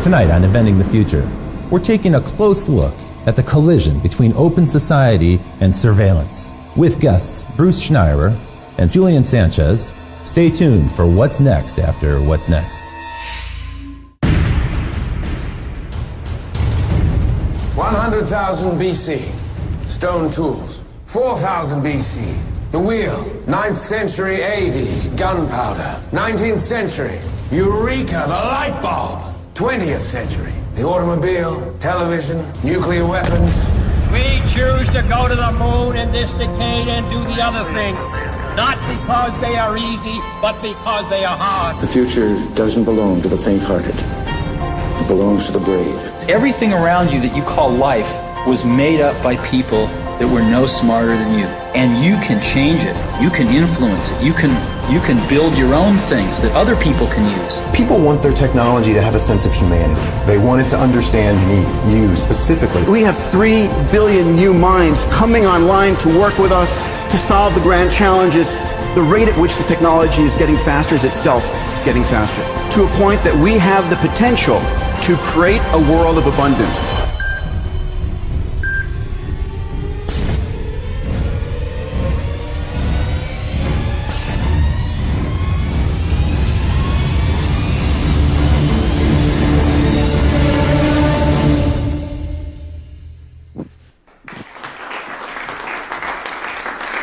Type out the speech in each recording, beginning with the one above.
Tonight on Inventing the Future, we're taking a close look at the collision between open society and surveillance. With guests Bruce Schneier and Julian Sanchez, stay tuned for what's next after What's Next. 100,000 BC, stone tools. 4,000 BC, the wheel. 9th century AD, gunpowder. 19th century, Eureka, the light bulb. 20th century, the automobile, television, nuclear weapons. We choose to go to the moon in this decade and do the other thing. Not because they are easy, but because they are hard. The future doesn't belong to the faint-hearted. It belongs to the brave. Everything around you that you call life was made up by people that were no smarter than you. And you can change it. You can influence it. You can build your own things that other people can use. People want their technology to have a sense of humanity. They want it to understand me, you specifically. We have 3 billion new minds coming online to work with us to solve the grand challenges. The rate at which the technology is getting faster is itself getting faster, to a point that we have the potential to create a world of abundance.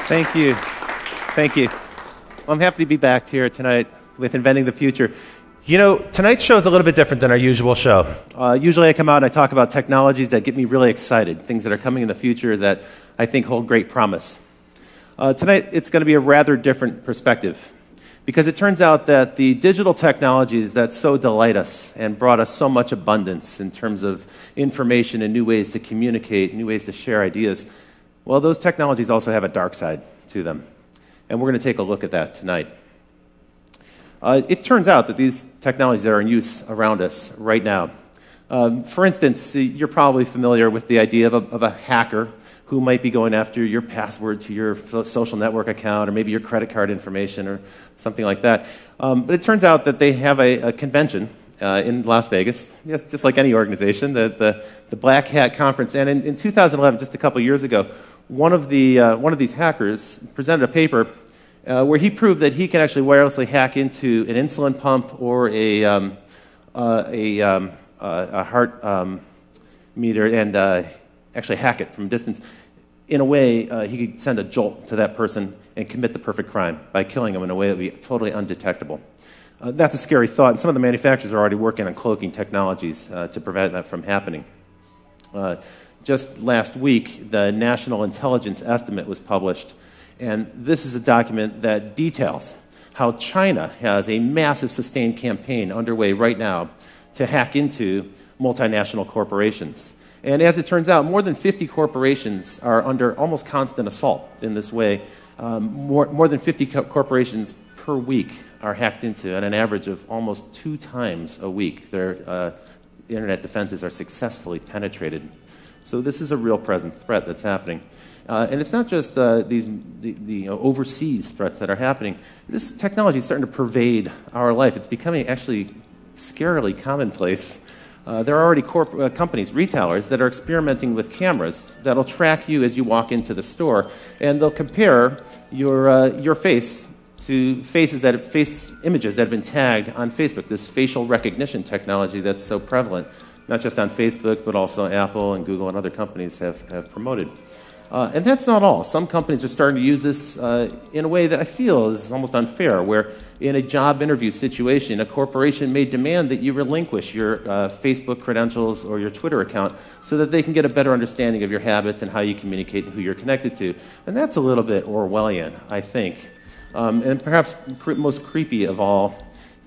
Thank you. Thank you. Well, I'm happy to be back here tonight with Inventing the Future. You know, tonight's show is a little bit different than our usual show. Usually I come out and I talk about technologies that get me really excited, things that are coming in the future that I think hold great promise. Tonight it's going to be a rather different perspective, because it turns out that the digital technologies that so delight us and brought us so much abundance in terms of information and new ways to communicate, new ways to share ideas, well, those technologies also have a dark side to them. And we're going to take a look at that tonight. It turns out that these technologies that are in use around us right now, for instance, you're probably familiar with the idea of a hacker who might be going after your password to your social network account, or maybe your credit card information, or something like that. But it turns out that they have a convention in Las Vegas, yes, just like any organization, the Black Hat Conference. And in 2011, just a couple years ago, one of these hackers presented a paper where he proved that he can actually wirelessly hack into an insulin pump or a heart meter and actually hack it from a distance. In a way, he could send a jolt to that person and commit the perfect crime by killing him in a way that would be totally undetectable. That's a scary thought, and some of the manufacturers are already working on cloaking technologies to prevent that from happening. Just last week, the National Intelligence Estimate was published, and this is a document that details how China has a massive sustained campaign underway right now to hack into multinational corporations. And as it turns out, more than 50 corporations are under almost constant assault in this way. More than 50 corporations per week are hacked into at an average of almost 2 times a week. Their internet defenses are successfully penetrated. So this is a real present threat that's happening. And it's not just the overseas threats that are happening. This technology is starting to pervade our life. It's becoming actually scarily commonplace. There are already companies, retailers, that are experimenting with cameras that'll track you as you walk into the store, and they'll compare your face to face images that have been tagged on Facebook, this facial recognition technology that's so prevalent, not just on Facebook, but also Apple and Google and other companies have promoted. And that's not all. Some companies are starting to use this in a way that I feel is almost unfair, where in a job interview situation, a corporation may demand that you relinquish your Facebook credentials or your Twitter account so that they can get a better understanding of your habits and how you communicate and who you're connected to. And that's a little bit Orwellian, I think. And perhaps most creepy of all,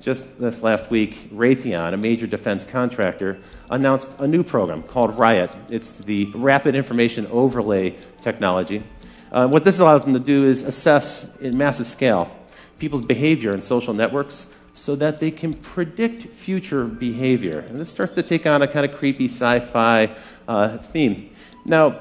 just this last week, Raytheon, a major defense contractor, announced a new program called Riot. It's the Rapid Information Overlay technology. What this allows them to do is assess in massive scale people's behavior in social networks so that they can predict future behavior. And this starts to take on a kind of creepy sci-fi theme. Now,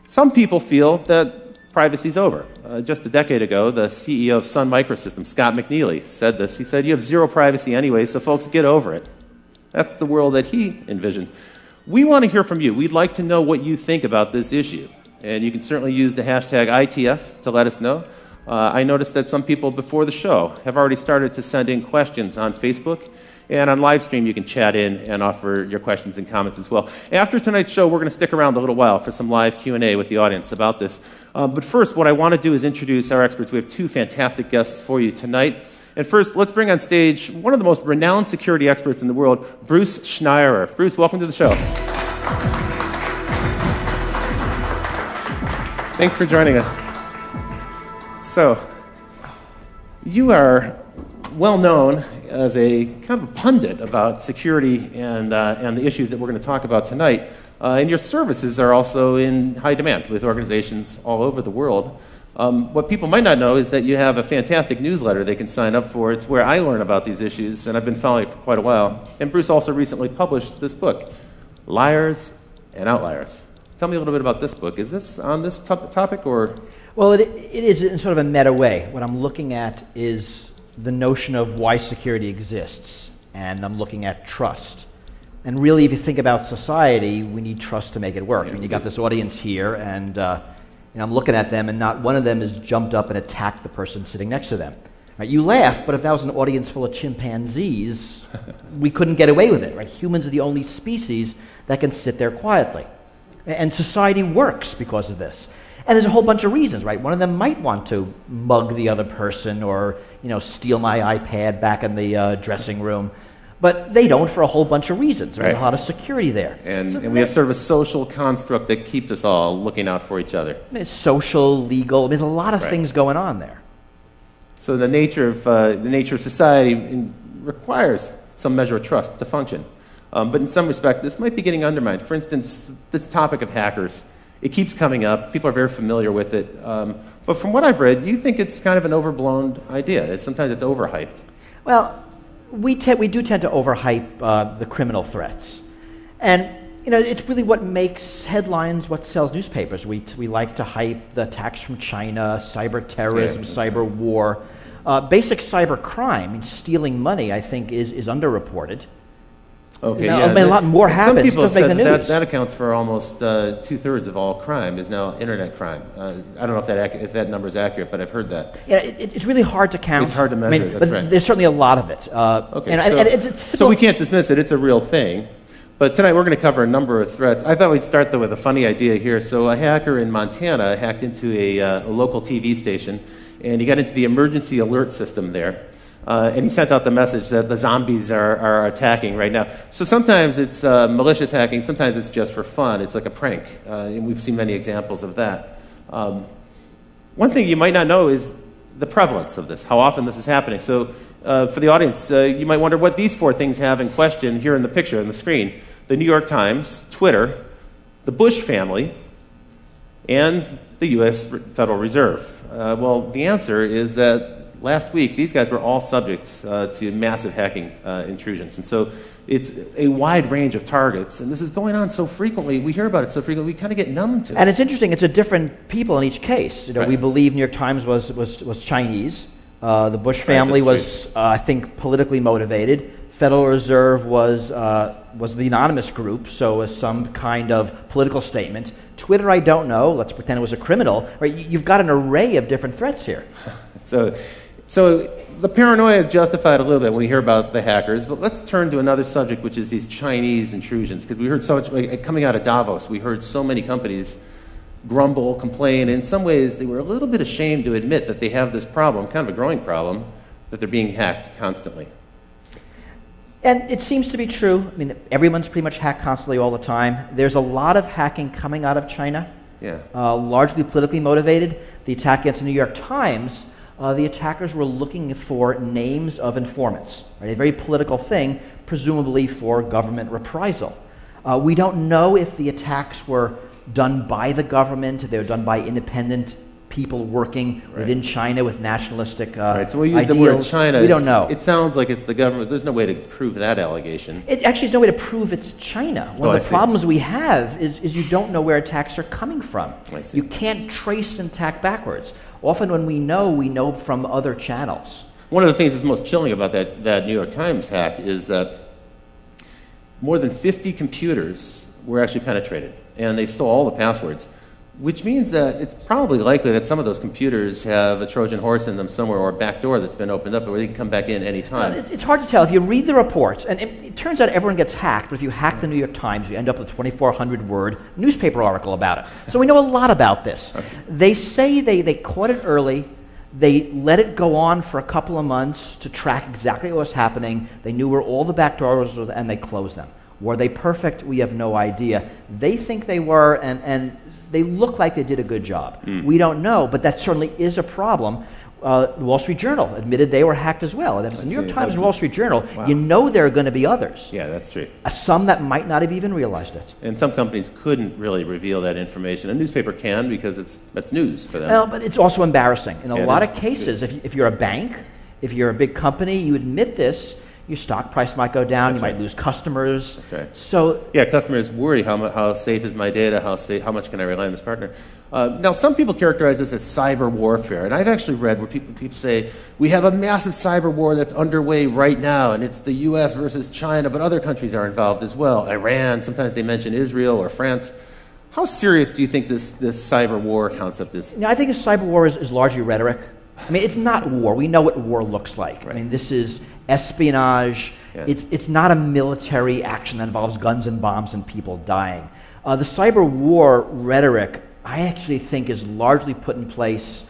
some people feel that privacy's over. Just a decade ago, the CEO of Sun Microsystems, Scott McNealy, said this. He said, "You have zero privacy anyway, so folks, get over it." That's the world that he envisioned. We want to hear from you. We'd like to know what you think about this issue. And you can certainly use the hashtag ITF to let us know. I noticed that some people before the show have already started to send in questions on Facebook. And on live stream, you can chat in and offer your questions and comments as well. After tonight's show, we're going to stick around a little while for some live Q&A with the audience about this. But first, what I want to do is introduce our experts. We have two fantastic guests for you tonight. And first, let's bring on stage one of the most renowned security experts in the world, Bruce Schneier. Bruce, welcome to the show. Thanks for joining us. So, you are well known as a kind of a pundit about security and the issues that we're going to talk about tonight. And your services are also in high demand with organizations all over the world. What people might not know is that you have a fantastic newsletter they can sign up for. It's where I learn about these issues, and I've been following it for quite a while. And Bruce also recently published this book, Liars and Outliers. Tell me a little bit about this book. Is this on this topic, or? Well, it is in sort of a meta way. What I'm looking at is the notion of why security exists, and I'm looking at trust. And really, if you think about society, we need trust to make it work. I mean, you got this audience here, and I'm looking at them, and not one of them has jumped up and attacked the person sitting next to them. Right? You laugh, but if that was an audience full of chimpanzees, we couldn't get away with it. Right? Humans are the only species that can sit there quietly. And society works because of this. And there's a whole bunch of reasons, right? One of them might want to mug the other person or, steal my iPad back in the dressing room. But they don't for a whole bunch of reasons. There's a lot of security there. And we have sort of a social construct that keeps us all looking out for each other. It's social, legal. There's a lot of things going on there. So the nature of society requires some measure of trust to function. But in some respect, this might be getting undermined. For instance, this topic of hackers. It keeps coming up. People are very familiar with it. But from what I've read, you think it's kind of an overblown idea. Sometimes it's overhyped. Well, we do tend to overhype the criminal threats. And, it's really what makes headlines, what sells newspapers. We like to hype the attacks from China, cyber terrorism, cyber war. Basic cyber crime, stealing money, I think, is underreported. Okay, a lot more happens. Some people doesn't said make the news. that accounts for almost 2/3 of all crime is now internet crime. I don't know if that number is accurate, but I've heard that. Yeah, it's really hard to count. It's hard to measure. That's right. There's certainly a lot of it. So we can't dismiss it. It's a real thing. But tonight we're going to cover a number of threats. I thought we'd start though with a funny idea here. So a hacker in Montana hacked into a local TV station, and he got into the emergency alert system there. And he sent out the message that the zombies are attacking right now. So sometimes it's malicious hacking, sometimes it's just for fun. It's like a prank, and we've seen many examples of that. One thing you might not know is the prevalence of this, how often this is happening. So for the audience, you might wonder what these four things have in question here in the picture, on the screen. The New York Times, Twitter, the Bush family, and the U.S. Federal Reserve. Well, the answer is that last week, these guys were all subject to massive hacking intrusions. And so it's a wide range of targets. And this is going on so frequently. We hear about it so frequently, we kind of get numb to it. And it's interesting. It's a different people in each case. We believe New York Times was Chinese. The Bush family was, I think, politically motivated. Federal Reserve was the anonymous group, so was some kind of political statement. Twitter, I don't know. Let's pretend it was a criminal. Right? You've got an array of different threats here. So the paranoia is justified a little bit when we hear about the hackers, but let's turn to another subject, which is these Chinese intrusions, because we heard so much, coming out of Davos, we heard so many companies grumble, complain, and in some ways they were a little bit ashamed to admit that they have this problem, kind of a growing problem, that they're being hacked constantly. And it seems to be true. I mean, everyone's pretty much hacked constantly all the time. There's a lot of hacking coming out of China, largely politically motivated. The attack against the New York Times, the attackers were looking for names of informants, right? A very political thing, presumably for government reprisal. We don't know if the attacks were done by the government, if they were done by independent people working within China with nationalistic So we use ideals. the word China. We don't know. It sounds like it's the government. There's no way to prove that allegation. Actually, there's no way to prove it's China. One of the problems we have is you don't know where attacks are coming from. You can't trace an attack backwards. Often when we know from other channels. One of the things that's most chilling about that New York Times hack is that more than 50 computers were actually penetrated, and they stole all the passwords, which means that it's probably likely that some of those computers have a Trojan horse in them somewhere, or a back door that's been opened up where they can come back in any time. It's hard to tell. If you read the reports, and it turns out everyone gets hacked, but if you hack the New York Times, you end up with a 2,400-word newspaper article about it. So we know a lot about this. Okay. They say they caught it early. They let it go on for a couple of months to track exactly what was happening. They knew where all the back doors were, and they closed them. Were they perfect? We have no idea. They think they were, and they look like they did a good job. We don't know, but that certainly is a problem. The Wall Street Journal admitted they were hacked as well. And if the New York Times and Wall Street Journal, you know there are going to be others. Yeah, that's true. Some that might not have even realized it. And some companies couldn't really reveal that information. A newspaper can because that's news for them. Well, but it's also embarrassing. In a lot of cases, if you're a bank, if you're a big company, you admit this, your stock price might go down, you might lose customers. That's right. So customers worry, how safe is my data, how much can I rely on this partner? Now, some people characterize this as cyber warfare, and I've actually read where people say, we have a massive cyber war that's underway right now, and it's the US versus China, but other countries are involved as well. Iran, sometimes they mention Israel or France. How serious do you think this cyber war concept is? I think a cyber war is largely rhetoric. I mean, it's not war. We know what war looks like. Right. I mean, this is espionage. Yeah. It's not a military action that involves guns and bombs and people dying. The cyber war rhetoric, I actually think, is largely put in place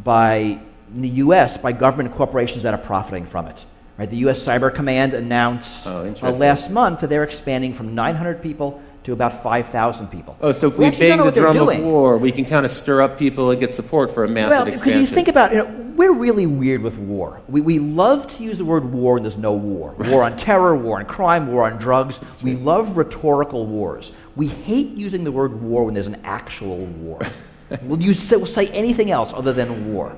in the U.S. by government and corporations that are profiting from it. Right? The U.S. Cyber Command announced last month that they're expanding from 900 people to about 5,000 people. Oh, so if we bang the drum of war, we can kind of stir up people and get support for a massive expansion. Because you think about it, we're really weird with war. We love to use the word war when there's no war. War on terror, war on crime, war on drugs. We love rhetorical wars. We hate using the word war when there's an actual war. We'll say anything else other than war.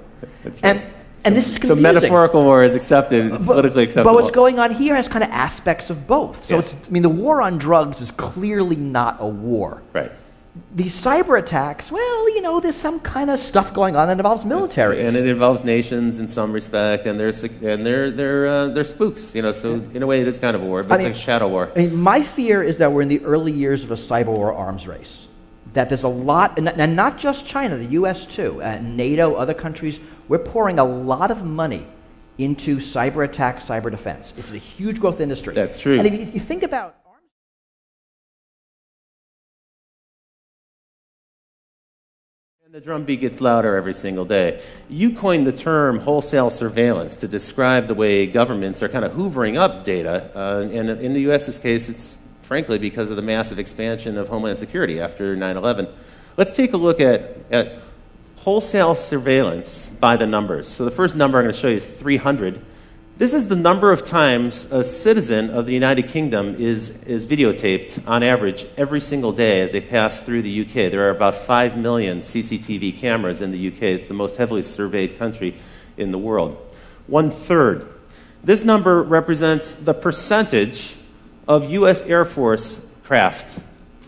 And this is confusing. So metaphorical war is accepted, it's politically acceptable. But what's going on here has kind of aspects of both. So the war on drugs is clearly not a war. Right. These cyber attacks, there's some kind of stuff going on that involves militaries. And it involves nations in some respect, and they're spooks, so in a way it is kind of a war, but it's a shadow war. My fear is that we're in the early years of a cyber war arms race. That there's a lot, and not just China, the U.S. too, NATO, other countries, we're pouring a lot of money into cyber attack, cyber defense. It's a huge growth industry. That's true. And if you think about and the drumbeat gets louder every single day. You coined the term wholesale surveillance to describe the way governments are kind of hoovering up data, and in the U.S.'s case, it's frankly because of the massive expansion of Homeland Security after 9/11. Let's take a look at wholesale surveillance by the numbers. So the first number I'm going to show you is 300. This is the number of times a citizen of the United Kingdom is videotaped on average every single day as they pass through the UK. There are about 5 million CCTV cameras in the UK. It's the most heavily surveyed country in the world. 1/3. This number represents the percentage of U.S. Air Force craft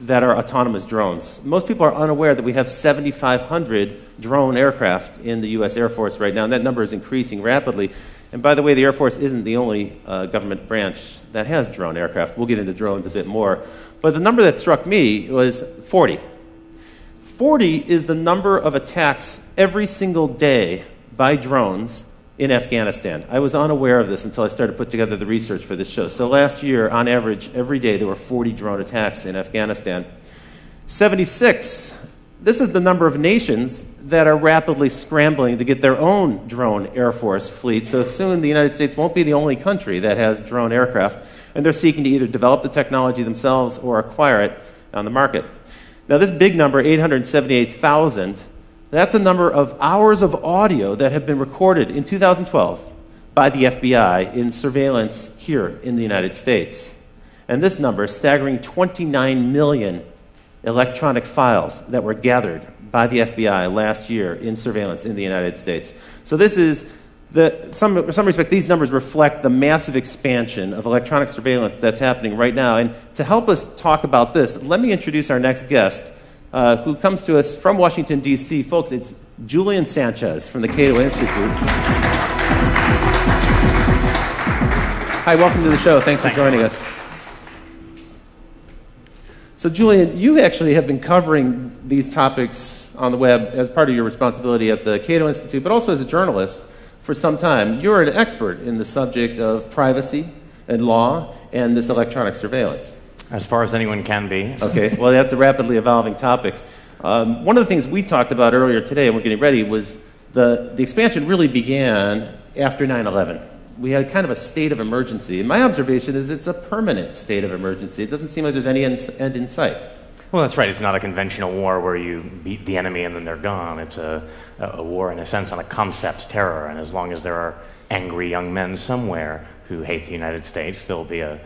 that are autonomous drones. Most people are unaware that we have 7,500 drone aircraft in the U.S. Air Force right now, and that number is increasing rapidly. And by the way, the Air Force isn't the only government branch that has drone aircraft. We'll get into drones a bit more. But the number that struck me was 40. 40 is the number of attacks every single day by drones in Afghanistan. I was unaware of this until I started to put together the research for this show. So last year, on average, every day there were 40 drone attacks in Afghanistan. 76, this is the number of nations that are rapidly scrambling to get their own drone Air Force fleet. So soon the United States won't be the only country that has drone aircraft, and they're seeking to either develop the technology themselves or acquire it on the market. Now this big number, 878,000, that's a number of hours of audio that have been recorded in 2012 by the FBI in surveillance here in the United States. And this number is staggering 29 million electronic files that were gathered by the FBI last year in surveillance in the United States. So this is, in some respect, these numbers reflect the massive expansion of electronic surveillance that's happening right now. And to help us talk about this, let me introduce our next guest, who comes to us from Washington, D.C. Folks, it's Julian Sanchez from the Cato Institute. Hi, welcome to the show. Thanks for joining us. So Julian, you actually have been covering these topics on the web as part of your responsibility at the Cato Institute, but also as a journalist for some time. You're an expert in the subject of privacy and law and this electronic surveillance. As far as anyone can be. Okay, well, that's a rapidly evolving topic. One of the things we talked about earlier today, and we're getting ready, was the expansion really began after 9/11. We had kind of a state of emergency. And my observation is it's a permanent state of emergency. It doesn't seem like there's any end in sight. Well, that's right. It's not a conventional war where you beat the enemy and then they're gone. It's a war, in a sense, on a concept terror. And as long as there are angry young men somewhere who hate the United States, there'll be a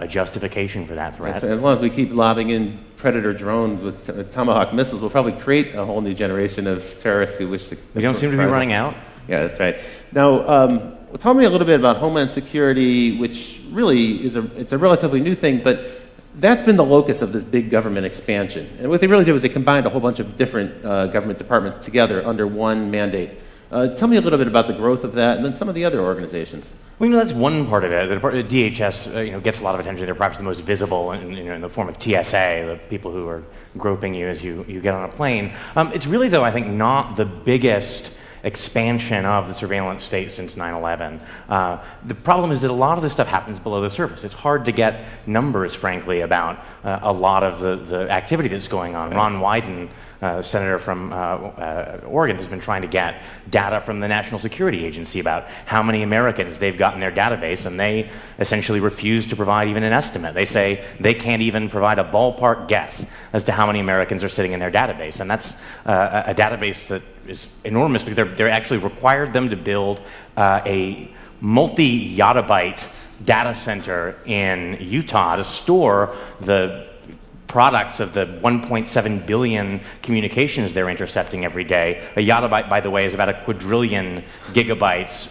justification for that threat. That's right. As long as we keep lobbing in Predator drones with Tomahawk missiles, we'll probably create a whole new generation of terrorists who wish to... We don't seem to be running out. Yeah, that's right. Now, tell me a little bit about Homeland Security, which really it's a relatively new thing, but that's been the locus of this big government expansion. And what they really did was they combined a whole bunch of different government departments together under one mandate. Tell me a little bit about the growth of that and then some of the other organizations. Well, that's one part of it. The DHS gets a lot of attention. They're perhaps the most visible in the form of TSA, the people who are groping you as you get on a plane. It's really, though, I think, not the biggest expansion of the surveillance state since 9/11. The problem is that a lot of this stuff happens below the surface. It's hard to get numbers, frankly, about a lot of the activity that's going on. Ron Wyden, senator from Oregon, has been trying to get data from the National Security Agency about how many Americans they've got in their database, and they essentially refuse to provide even an estimate. They say they can't even provide a ballpark guess as to how many Americans are sitting in their database, and that's a database that is enormous because they're actually required them to build a multi-yottabyte data center in Utah to store the products of the 1.7 billion communications they're intercepting every day. A yottabyte, by the way, is about a quadrillion gigabytes.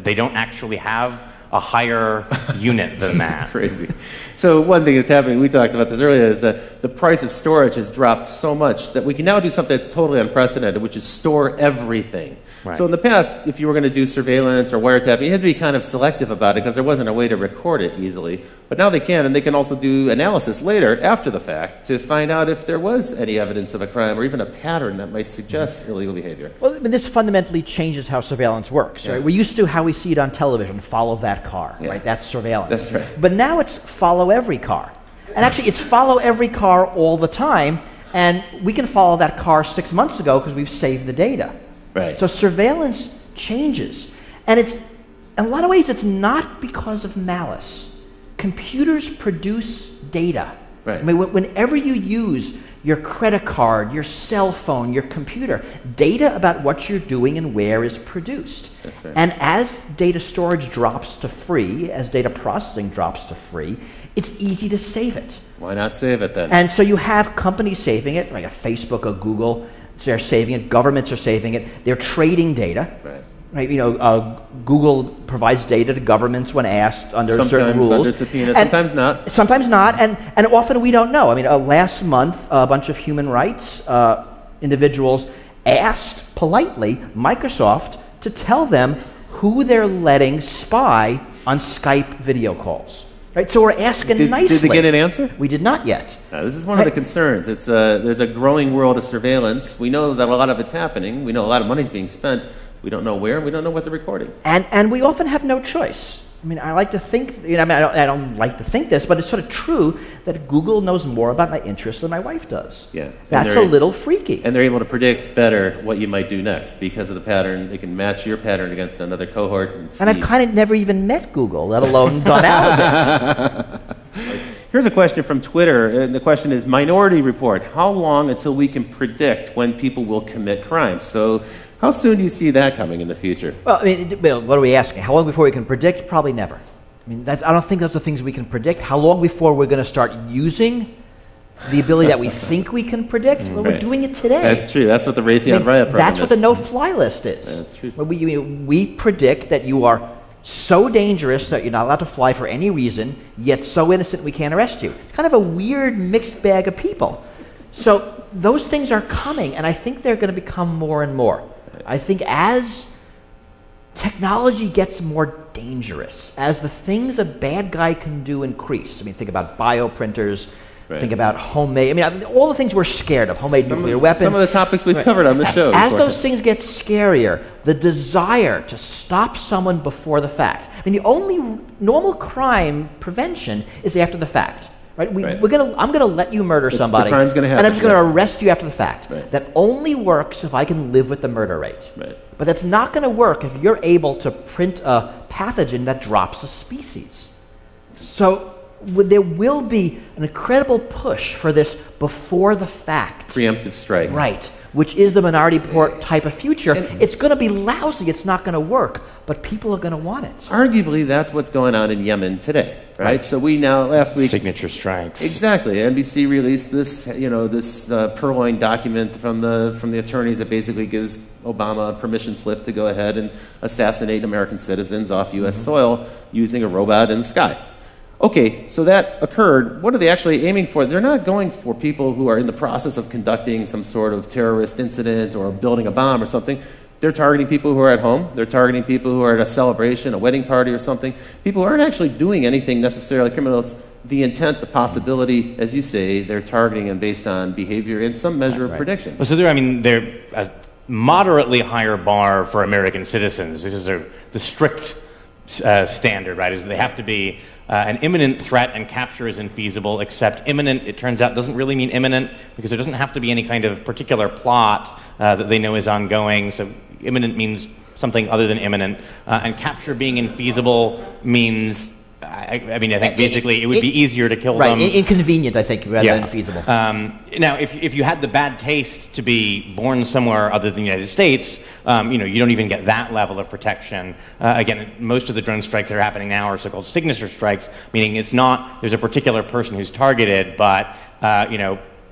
They don't actually have a higher unit than that. Crazy. So one thing that's happening, we talked about this earlier, is that the price of storage has dropped so much that we can now do something that's totally unprecedented, which is store everything. Right. So in the past, if you were going to do surveillance or wiretapping, you had to be kind of selective about it because there wasn't a way to record it easily. But now they can, and they can also do analysis later, after the fact, to find out if there was any evidence of a crime or even a pattern that might suggest illegal behavior. Well, but this fundamentally changes how surveillance works. Yeah. Right? We're used to how we see it on television, follow that car, Yeah. right? That's surveillance. That's right. But now it's follow every car. And actually, it's follow every car all the time, and we can follow that car 6 months ago because we've saved the data. Right. So surveillance changes. And it's, in a lot of ways, it's not because of malice. Computers produce data. Right. I mean, whenever you use your credit card, your cell phone, your computer, data about what you're doing and where is produced. That's right. And as data storage drops to free, as data processing drops to free, it's easy to save it. Why not save it then? And so you have companies saving it, like a Facebook, a Google, they're saving it, governments are saving it, they're trading data. Right. Right, Google provides data to governments when asked under certain rules. Sometimes under subpoena, sometimes not. Sometimes not, and often we don't know. I mean, last month, a bunch of human rights individuals asked politely Microsoft to tell them who they're letting spy on Skype video calls. Right, so we're asking nicely. Did they get an answer? We did not yet. This is one of the concerns. It's there's a growing world of surveillance. We know that a lot of it's happening. We know a lot of money's being spent. We don't know where. We don't know what they're recording. And we often have no choice. I mean, I like to think, I don't like to think this, but it's sort of true that Google knows more about my interests than my wife does. Yeah. That's a little freaky. And they're able to predict better what you might do next because of the pattern. They can match your pattern against another cohort. And I've kind of never even met Google, let alone gone out of it. Here's a question from Twitter, and the question is, Minority Report, how long until we can predict when people will commit crimes? So how soon do you see that coming in the future? Well, I mean, what are we asking? How long before we can predict? Probably never. I mean, I don't think those are things we can predict. How long before we're going to start using the ability that we think we can predict? Well, we're doing it today. That's true. That's what the Raytheon Riot program That's is. what the no-fly list is. That's true. We predict that you are so dangerous that you're not allowed to fly for any reason, yet so innocent we can't arrest you. Kind of a weird mixed bag of people. So those things are coming, and I think they're going to become more and more. I think as technology gets more dangerous, as the things a bad guy can do increase, I mean, think about bioprinters, Think about homemade. I mean, all the things we're scared of. Homemade nuclear weapons. Some of the topics we've covered on the show. As those things get scarier, the desire to stop someone before the fact. I mean, the only normal crime prevention is after the fact. Right? I'm going to let you murder somebody, the crime's gonna happen, and I'm just going to arrest you after the fact. Right. That only works if I can live with the murder rate. Right. But that's not going to work if you're able to print a pathogen that drops a species. So there will be an incredible push for this before the fact. Preemptive strike. Right. Which is the Minority Report type of future. It's going to be lousy. It's not going to work. But people are going to want it. Arguably, that's what's going on in Yemen today, right? So we now, last week... Signature strikes. Exactly. NBC released this, this purloined document from the attorneys that basically gives Obama a permission slip to go ahead and assassinate American citizens off U.S. soil using a robot in the sky. Okay, so that occurred. What are they actually aiming for? They're not going for people who are in the process of conducting some sort of terrorist incident or building a bomb or something. They're targeting people who are at home. They're targeting people who are at a celebration, a wedding party or something. People who aren't actually doing anything necessarily criminal. It's the intent, the possibility, as you say, they're targeting them based on behavior and some measure of prediction. Well, so they're a moderately higher bar for American citizens. This is the strict standard, right? Is they have to be an imminent threat, and capture is infeasible, except imminent, it turns out, doesn't really mean imminent, because there doesn't have to be any kind of particular plot that they know is ongoing. So imminent means something other than imminent. And capture being infeasible means, I think basically it would be easier to kill them. Right, inconvenient, I think, rather than feasible. Now, if you had the bad taste to be born somewhere other than the United States, you don't even get that level of protection. Again, most of the drone strikes that are happening now are so-called signature strikes, meaning it's not there's a particular person who's targeted, but 5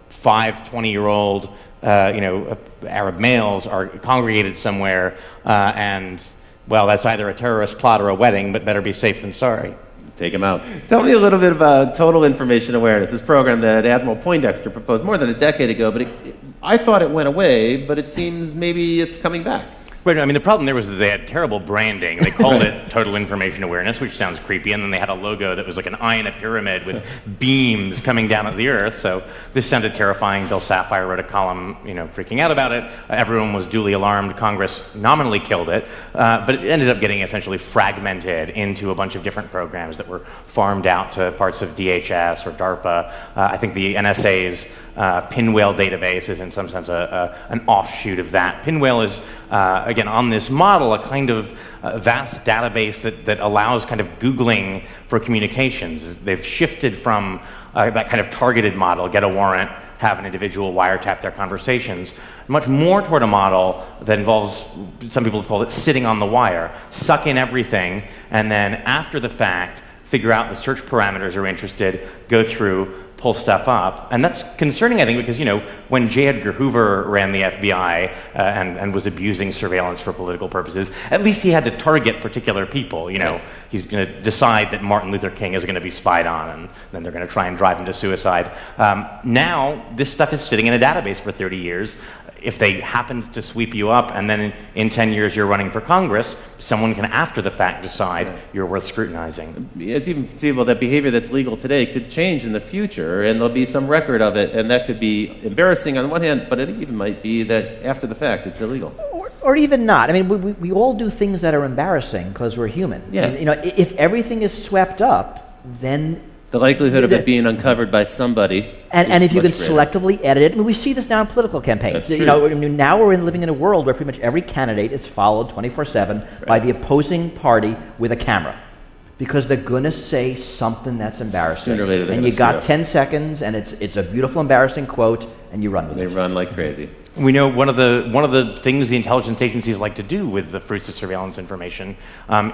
20-year-old Arab males are congregated somewhere, and well, that's either a terrorist plot or a wedding, but better be safe than sorry. Take them out. Tell me a little bit about total information awareness, this program that Admiral Poindexter proposed more than a decade ago, but I thought it went away, but it seems maybe it's coming back. Right, I mean, the problem there was that they had terrible branding. They called it Total Information Awareness, which sounds creepy, and then they had a logo that was like an eye in a pyramid with beams coming down at the earth, so this sounded terrifying. Bill Sapphire wrote a column, freaking out about it. Everyone was duly alarmed. Congress nominally killed it, but it ended up getting essentially fragmented into a bunch of different programs that were farmed out to parts of DHS or DARPA. I think the NSA's Pinwheel database is in some sense an offshoot of that. Pinwheel is, again, on this model, a kind of vast database that allows kind of Googling for communications. They've shifted from that kind of targeted model, get a warrant, have an individual wiretap their conversations, much more toward a model that involves, some people have called it sitting on the wire, suck in everything, and then after the fact, figure out the search parameters you're interested, go through, pull stuff up. And that's concerning, I think, because, when J. Edgar Hoover ran the FBI and was abusing surveillance for political purposes, at least he had to target particular people. He's going to decide that Martin Luther King is going to be spied on, and then they're going to try and drive him to suicide. Now, this stuff is sitting in a database for 30 years. If they happen to sweep you up and then in 10 years you're running for Congress, someone can after the fact decide you're worth scrutinizing. It's even conceivable that behavior that's legal today could change in the future, and there'll be some record of it, and that could be embarrassing on one hand, but it even might be that after the fact it's illegal. Or even not. I mean, we all do things that are embarrassing because we're human. Yeah. And, if everything is swept up, then the likelihood of it being uncovered by somebody, and if you can greater. Selectively edit it, we see this now in political campaigns. That's true. Now we're living in a world where pretty much every candidate is followed 24/7 by the opposing party with a camera, because they're going to say something that's embarrassing. Sooner or later, and you got 10 seconds, and it's a beautiful, embarrassing quote, and you run with it. They run like crazy. We know one of the things the intelligence agencies like to do with the fruits of surveillance information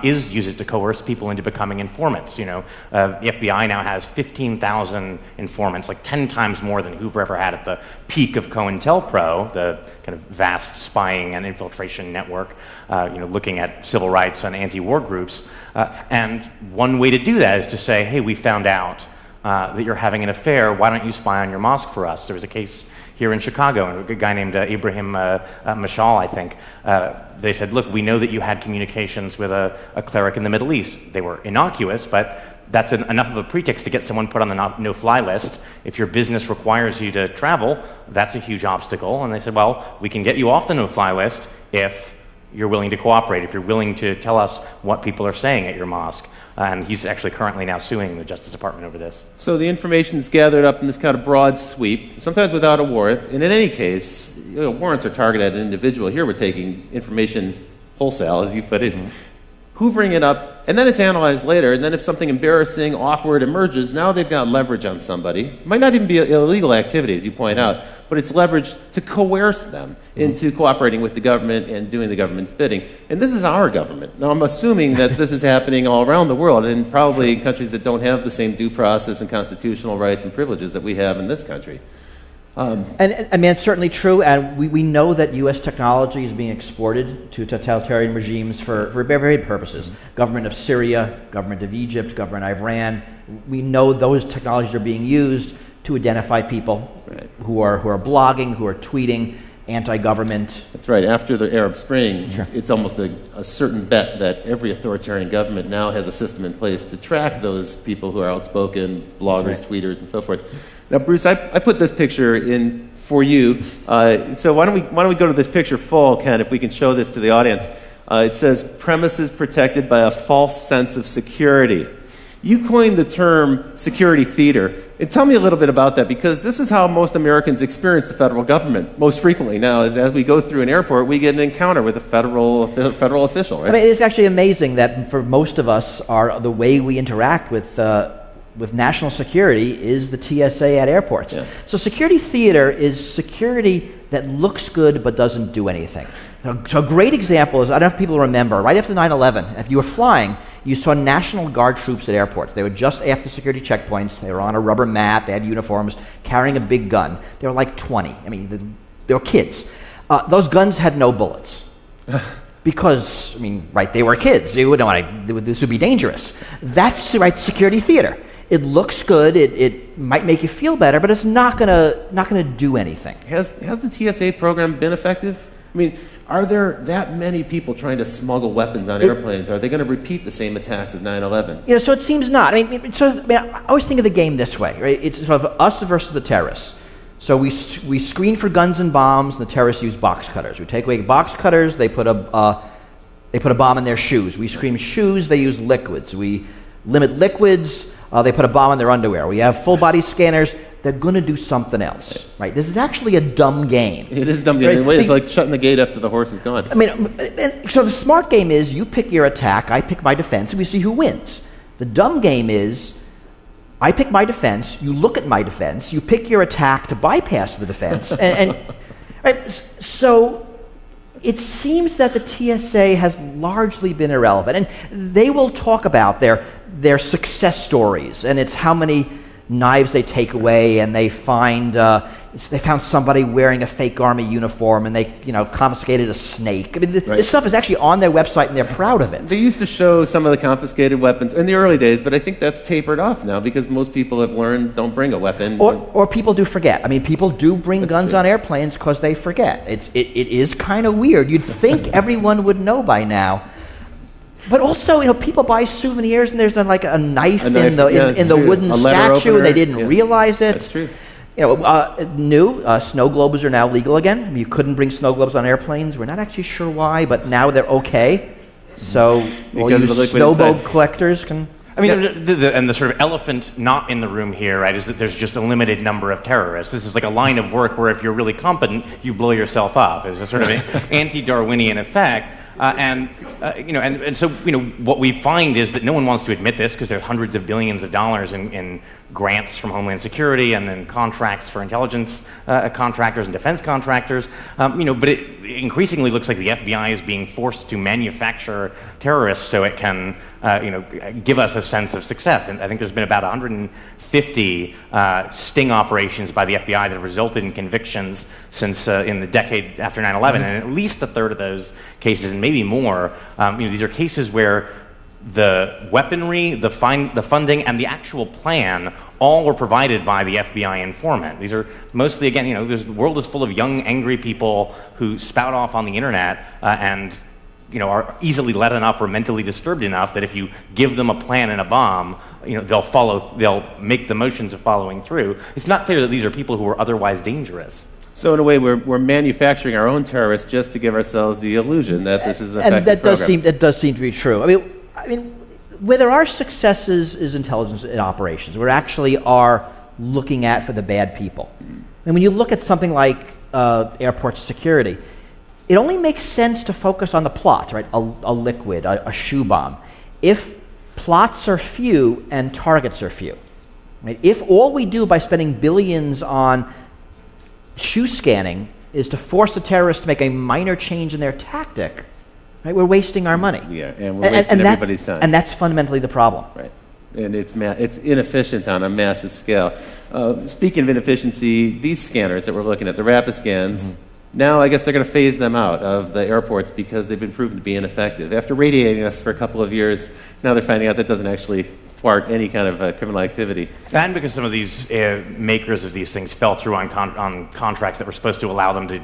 is use it to coerce people into becoming informants. The FBI now has 15,000 informants, like 10 times more than Hoover ever had at the peak of COINTELPRO, the kind of vast spying and infiltration network, looking at civil rights and anti-war groups. And one way to do that is to say, hey, we found out that you're having an affair. Why don't you spy on your mosque for us? There was a case here in Chicago, a guy named Ibrahim Mashal, I think. They said, look, we know that you had communications with a cleric in the Middle East. They were innocuous, but that's enough of a pretext to get someone put on the no-fly list. If your business requires you to travel, that's a huge obstacle. And they said, well, we can get you off the no-fly list if you're willing to cooperate, if you're willing to tell us what people are saying at your mosque. And he's actually currently now suing the Justice Department over this. So the information is gathered up in this kind of broad sweep, sometimes without a warrant. And in any case, warrants are targeted at an individual. Here we're taking information wholesale, as you put it, hoovering it up, and then it's analyzed later. And then if something embarrassing, awkward emerges, now they've got leverage on somebody. It might not even be illegal activity, as you point out, but it's leverage to coerce them into cooperating with the government and doing the government's bidding. And this is our government. Now, I'm assuming that this is happening all around the world, and probably in countries that don't have the same due process and constitutional rights and privileges that we have in this country. And I mean, it's certainly true, and we know that U.S. technology is being exported to totalitarian regimes for varied purposes. Government of Syria, government of Egypt, government of Iran. We know those technologies are being used to identify people who are blogging, who are tweeting, anti-government. That's right. After the Arab Spring, it's almost a certain bet that every authoritarian government now has a system in place to track those people who are outspoken, bloggers, tweeters, and so forth. Now, Bruce, I put this picture in for you. So why don't we go to this picture full, Ken, if we can show this to the audience. It says, premises protected by a false sense of security. You coined the term security theater. And tell me a little bit about that, because this is how most Americans experience the federal government most frequently now. Is as we go through an airport, we get an encounter with a federal official, right? I mean, it's actually amazing that for most of us, the way we interact with national security is the TSA at airports. Yeah. So security theater is security that looks good but doesn't do anything. So a great example is, I don't know if people remember, right after 9/11, if you were flying, you saw National Guard troops at airports. They were just after security checkpoints. They were on a rubber mat. They had uniforms, carrying a big gun. They were like 20. I mean, they were kids. Those guns had no bullets. Because, I mean, right, they were kids. They wouldn't want to, this would be dangerous. That's right, security theater. It looks good. It might make you feel better, but it's not gonna do anything. Has the TSA program been effective? I mean, are there that many people trying to smuggle weapons on airplanes? Are they going to repeat the same attacks of 9/11? So it seems not. I mean, I always think of the game this way, right? It's sort of us versus the terrorists. So we screen for guns and bombs, and the terrorists use box cutters. We take away box cutters, they put a bomb in their shoes. We screen shoes, they use liquids. We limit liquids, they put a bomb in their underwear. We have full body scanners. They're going to do something else, right? This is actually a dumb game. It is dumb game. Right? It's like shutting the gate after the horse is gone. I mean, so the smart game is you pick your attack, I pick my defense, and we see who wins. The dumb game is I pick my defense, you look at my defense, you pick your attack to bypass the defense, and right? So it seems that the TSA has largely been irrelevant, and they will talk about their success stories, and it's how many knives they take away, and they found somebody wearing a fake army uniform, and they confiscated a snake. I mean, this stuff is actually on their website, and they're proud of it. They used to show some of the confiscated weapons in the early days, but I think that's tapered off now because most people have learned don't bring a weapon. Or people do forget. I mean, people do bring guns on airplanes because they forget. It is kind of weird. You'd think everyone would know by now. But also, people buy souvenirs, and there's like a knife in the wooden statue, and they didn't realize it. That's true. Snow globes are now legal again. I mean, you couldn't bring snow globes on airplanes. We're not actually sure why, but now they're okay. So all you snow globe collectors can. I mean, and the sort of elephant not in the room here, right, is that there's just a limited number of terrorists. This is like a line of work where if you're really competent, you blow yourself up. It's a sort of anti-Darwinian effect. And so what we find is that no one wants to admit this because there's hundreds of billions of dollars in grants from Homeland Security and then contracts for intelligence contractors and defense contractors. But it increasingly looks like the FBI is being forced to manufacture terrorists so it can give us a sense of success. And I think there's been about 150 sting operations by the FBI that have resulted in convictions since in the decade after 9/11, and at least a third of those cases, and maybe more, these are cases where the weaponry, the funding, and the actual plan all were provided by the FBI informant. These are mostly, again, the world is full of young, angry people who spout off on the internet and are easily led enough or mentally disturbed enough that if you give them a plan and a bomb, they'll make the motions of following through. It's not clear that these are people who are otherwise dangerous. So in a way, we're manufacturing our own terrorists just to give ourselves the illusion that this is an effective program. That does seem to be true. I mean, where there are successes is intelligence in operations. We actually are looking at for the bad people. And when you look at something like airport security, it only makes sense to focus on the plot, right? A liquid, a shoe bomb. If plots are few and targets are few, right? If all we do by spending billions on shoe scanning is to force the terrorists to make a minor change in their tactic, right? We're wasting our money. Yeah, and we're wasting everybody's time. And that's fundamentally the problem. Right. And it's inefficient on a massive scale. Speaking of inefficiency, these scanners that we're looking at, the rapid scans, now I guess they're going to phase them out of the airports because they've been proven to be ineffective. After radiating us for a couple of years, now they're finding out that doesn't actually thwart any kind of criminal activity. And because some of these makers of these things fell through on contracts that were supposed to allow them to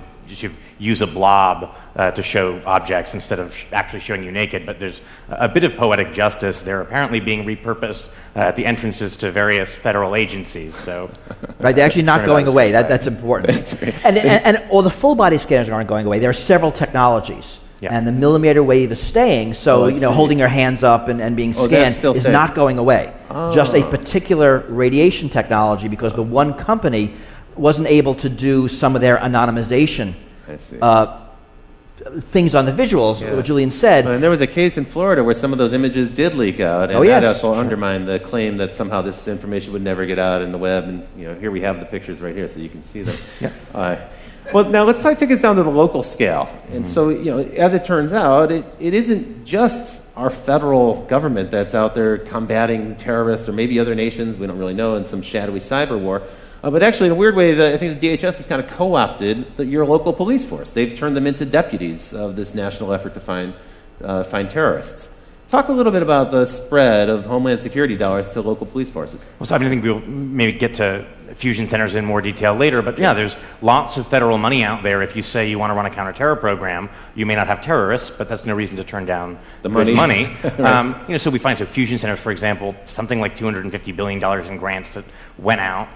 use a blob to show objects instead of actually showing you naked. But there's a bit of poetic justice. They're apparently being repurposed at the entrances to various federal agencies. So, right, they're actually not going away. That's important. That's right. And all the full body scanners aren't going away. There are several technologies. Yeah. And the millimeter wave is staying, so holding your hands up and being scanned is not going away. Just a particular radiation technology, because the one company wasn't able to do some of their anonymization things on the visuals, what Julian said. And there was a case in Florida where some of those images did leak out, and that also undermined the claim that somehow this information would never get out in the web. And here we have the pictures right here, so you can see them. Well, now let's take us down to the local scale. And so, as it turns out, it isn't just our federal government that's out there combating terrorists or maybe other nations, we don't really know, in some shadowy cyber war. But actually, in a weird way, I think the DHS has kind of co-opted your local police force. They've turned them into deputies of this national effort to find terrorists. Talk a little bit about the spread of Homeland Security dollars to local police forces. Well, so I think we'll maybe get to fusion centers in more detail later, but there's lots of federal money out there. If you say you want to run a counterterror program, you may not have terrorists, but that's no reason to turn down the money. Right. So we find fusion centers, for example, something like $250 billion in grants that went out,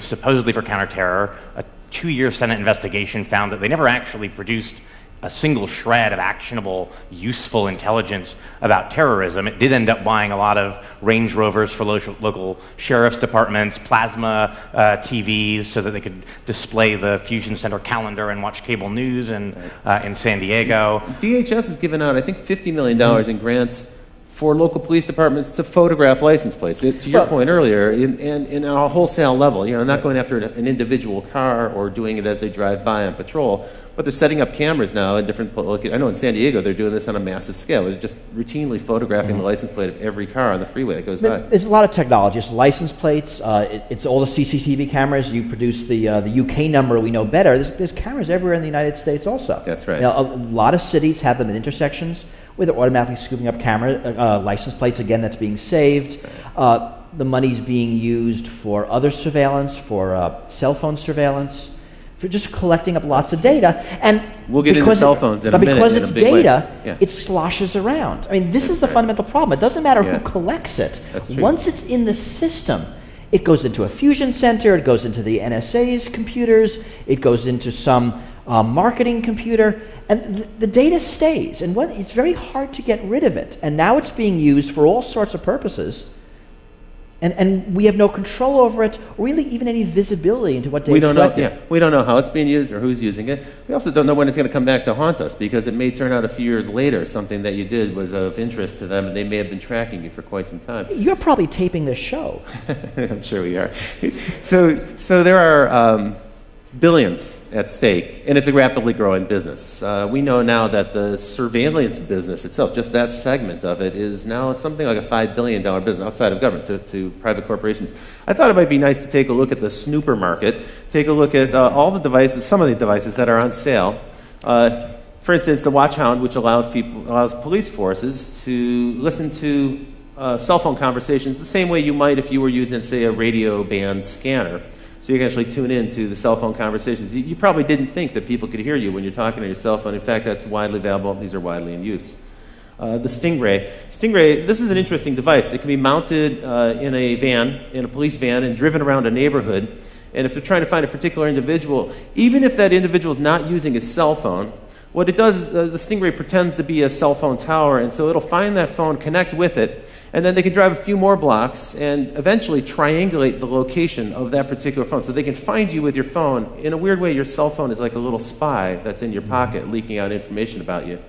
supposedly for counterterror. A 2-year Senate investigation found that they never actually produced a single shred of actionable, useful intelligence about terrorism. It did end up buying a lot of Range Rovers for local sheriff's departments, plasma TVs so that they could display the Fusion Center calendar and watch cable news in San Diego. DHS has given out, I think, $50 million in grants for local police departments to photograph license plates. To your point earlier, in a wholesale level, not going after an individual car or doing it as they drive by on patrol, but they're setting up cameras now in different. I know in San Diego they're doing this on a massive scale. They're just routinely photographing the license plate of every car on the freeway that goes by. There's a lot of technology. It's license plates. It's all the CCTV cameras. You produce the UK number. We know better. There's cameras everywhere in the United States also. That's right. A lot of cities have them in intersections where they're automatically scooping up camera license plates. Again, that's being saved. The money's being used for other surveillance, for cell phone surveillance, for just collecting up lots of data. And we'll get into cell phones in a minute. But because it's data, it sloshes around. I mean, this is the fundamental problem. It doesn't matter who collects it. That's true. Once it's in the system, it goes into a fusion center, it goes into the NSA's computers, it goes into some marketing computer, and the data stays. And it's very hard to get rid of it. And now it's being used for all sorts of purposes. And we have no control over it, or really even any visibility into what data is collected. We don't know how it's being used or who's using it. We also don't know when it's going to come back to haunt us, because it may turn out a few years later something that you did was of interest to them, and they may have been tracking you for quite some time. You're probably taping this show. I'm sure we are. So there are billions at stake, and it's a rapidly growing business. We know now that the surveillance business itself, just that segment of it, is now something like a $5 billion business outside of government to private corporations. I thought it might be nice to take a look at the snooper market, take a look at all the devices, some of the devices that are on sale. For instance, the Watchhound, which allows police forces to listen to cell phone conversations the same way you might if you were using, say, a radio band scanner. So you can actually tune in to the cell phone conversations. You probably didn't think that people could hear you when you're talking to your cell phone. In fact, that's widely available. These are widely in use. The Stingray. Stingray, this is an interesting device. It can be mounted in a police van, and driven around a neighborhood. And if they're trying to find a particular individual, even if that individual is not using his cell phone, what it does is the Stingray pretends to be a cell phone tower, and so it'll find that phone, connect with it, and then they can drive a few more blocks and eventually triangulate the location of that particular phone. So they can find you with your phone. In a weird way, your cell phone is like a little spy that's in your pocket, leaking out information about you.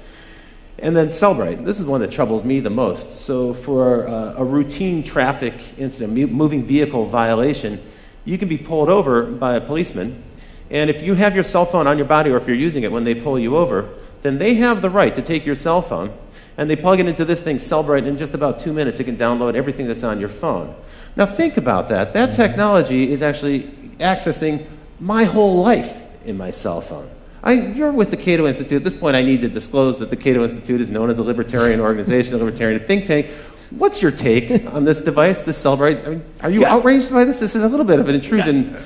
And then Cellbrite. This is one that troubles me the most. So for a routine traffic incident, moving vehicle violation, you can be pulled over by a policeman, and if you have your cell phone on your body, or if you're using it when they pull you over, then they have the right to take your cell phone, and they plug it into this thing, Cellbrite, and in just about 2 minutes it can download everything that's on your phone. Now think about that. That technology is actually accessing my whole life in my cell phone. You're with the Cato Institute. At this point, I need to disclose that the Cato Institute is known as a libertarian organization, a libertarian think tank. What's your take on this device, this Cellbrite? I mean, are you outraged by this? This is a little bit of an intrusion. Yeah.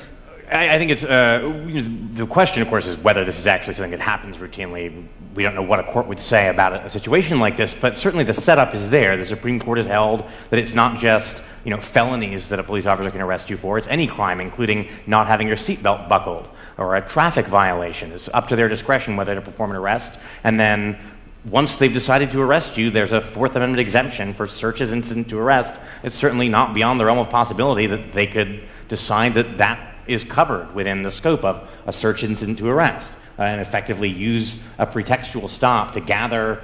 I think it's the question, of course, is whether this is actually something that happens routinely. We don't know what a court would say about a situation like this, but certainly the setup is there. The Supreme Court has held that it's not just felonies that a police officer can arrest you for. It's any crime, including not having your seatbelt buckled or a traffic violation. It's up to their discretion whether to perform an arrest, and then once they've decided to arrest you, there's a Fourth Amendment exemption for searches incident to arrest. It's certainly not beyond the realm of possibility that they could decide that that is covered within the scope of a search incident to arrest, and effectively use a pretextual stop to gather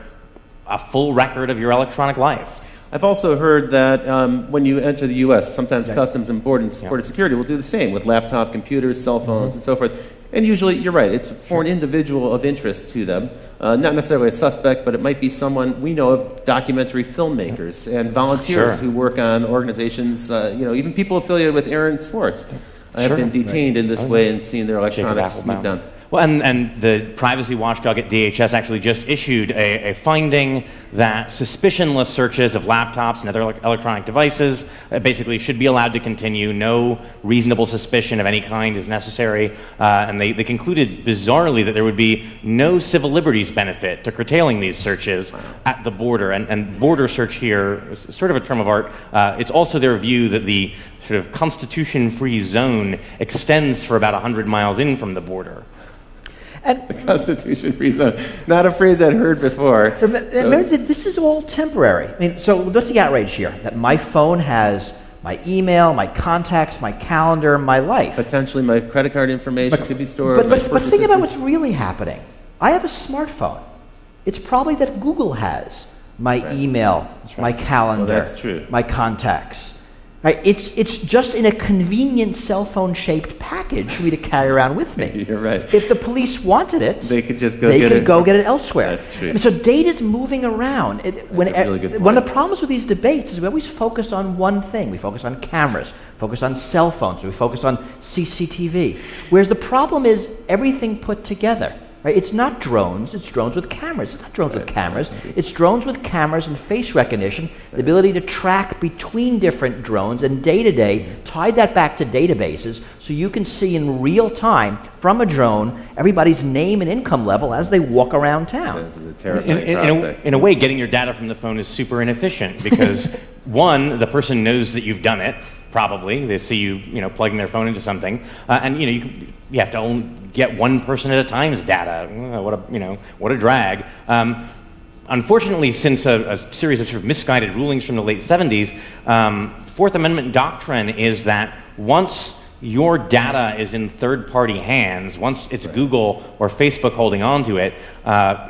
a full record of your electronic life. I've also heard that when you enter the U.S., sometimes Customs and Border Security will do the same with laptop computers, cell phones, and so forth. And usually, you're right, it's for an individual of interest to them. Not necessarily a suspect, but it might be someone we know of, documentary filmmakers and volunteers who work on organizations, even people affiliated with Aaron Swartz have been detained in this way and seen their electronics moved down. Well, and the privacy watchdog at DHS actually just issued a finding that suspicionless searches of laptops and other electronic devices basically should be allowed to continue. No reasonable suspicion of any kind is necessary. And they concluded bizarrely that there would be no civil liberties benefit to curtailing these searches at the border. And border search here is sort of a term of art. It's also their view that the sort of constitution-free zone extends for about 100 miles in from the border. And the Constitution-free zone. Not a phrase I'd heard before. Remember, this is all temporary. I mean, so what's the outrage here? That my phone has my email, my contacts, my calendar, my life. Potentially my credit card information could be stored. But think about what's really happening. I have a smartphone. It's probably that Google has my email, my calendar, my contacts. Right? It's just in a convenient cell phone shaped package for me to carry around with me. You're right. If the police wanted it, they could just go get it. Go get it elsewhere. That's true. I mean, so data's moving around. One of the problems with these debates is we always focus on one thing. We focus on cameras, focus on cell phones, we focus on CCTV. Whereas the problem is everything put together. Right? It's not drones, it's drones with cameras. It's not drones with cameras. It's drones with cameras and face recognition, the ability to track between different drones and day-to-day, tie that back to databases so you can see in real time from a drone everybody's name and income level as they walk around town. This is a terrifying prospect. In a way, getting your data from the phone is super inefficient because, one, the person knows that you've done it, probably. They see you plugging their phone into something, and you have to only get one person at a time's data. What a drag. Unfortunately, since a series of sort of misguided rulings from the late 70s, Fourth Amendment doctrine is that once your data is in third-party hands, once it's Google or Facebook holding on to it,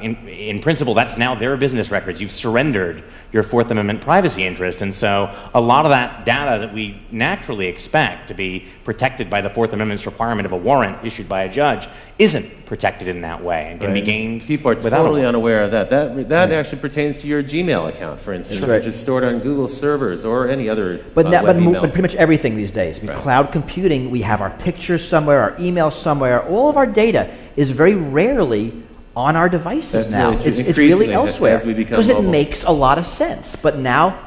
in principle, that's now their business records. You've surrendered your Fourth Amendment privacy interest. And so a lot of that data that we naturally expect to be protected by the Fourth Amendment's requirement of a warrant issued by a judge isn't protected in that way and can be gained. People are totally unaware of that. That actually pertains to your Gmail account, for instance, which is stored on Google servers or any other but pretty much everything these days. I mean, cloud computing, we have our pictures somewhere, our emails somewhere. All of our data is very rarely on our devices That's now. really true. It's really Increasingly, elsewhere as we become because it mobile. makes a lot of sense. But now,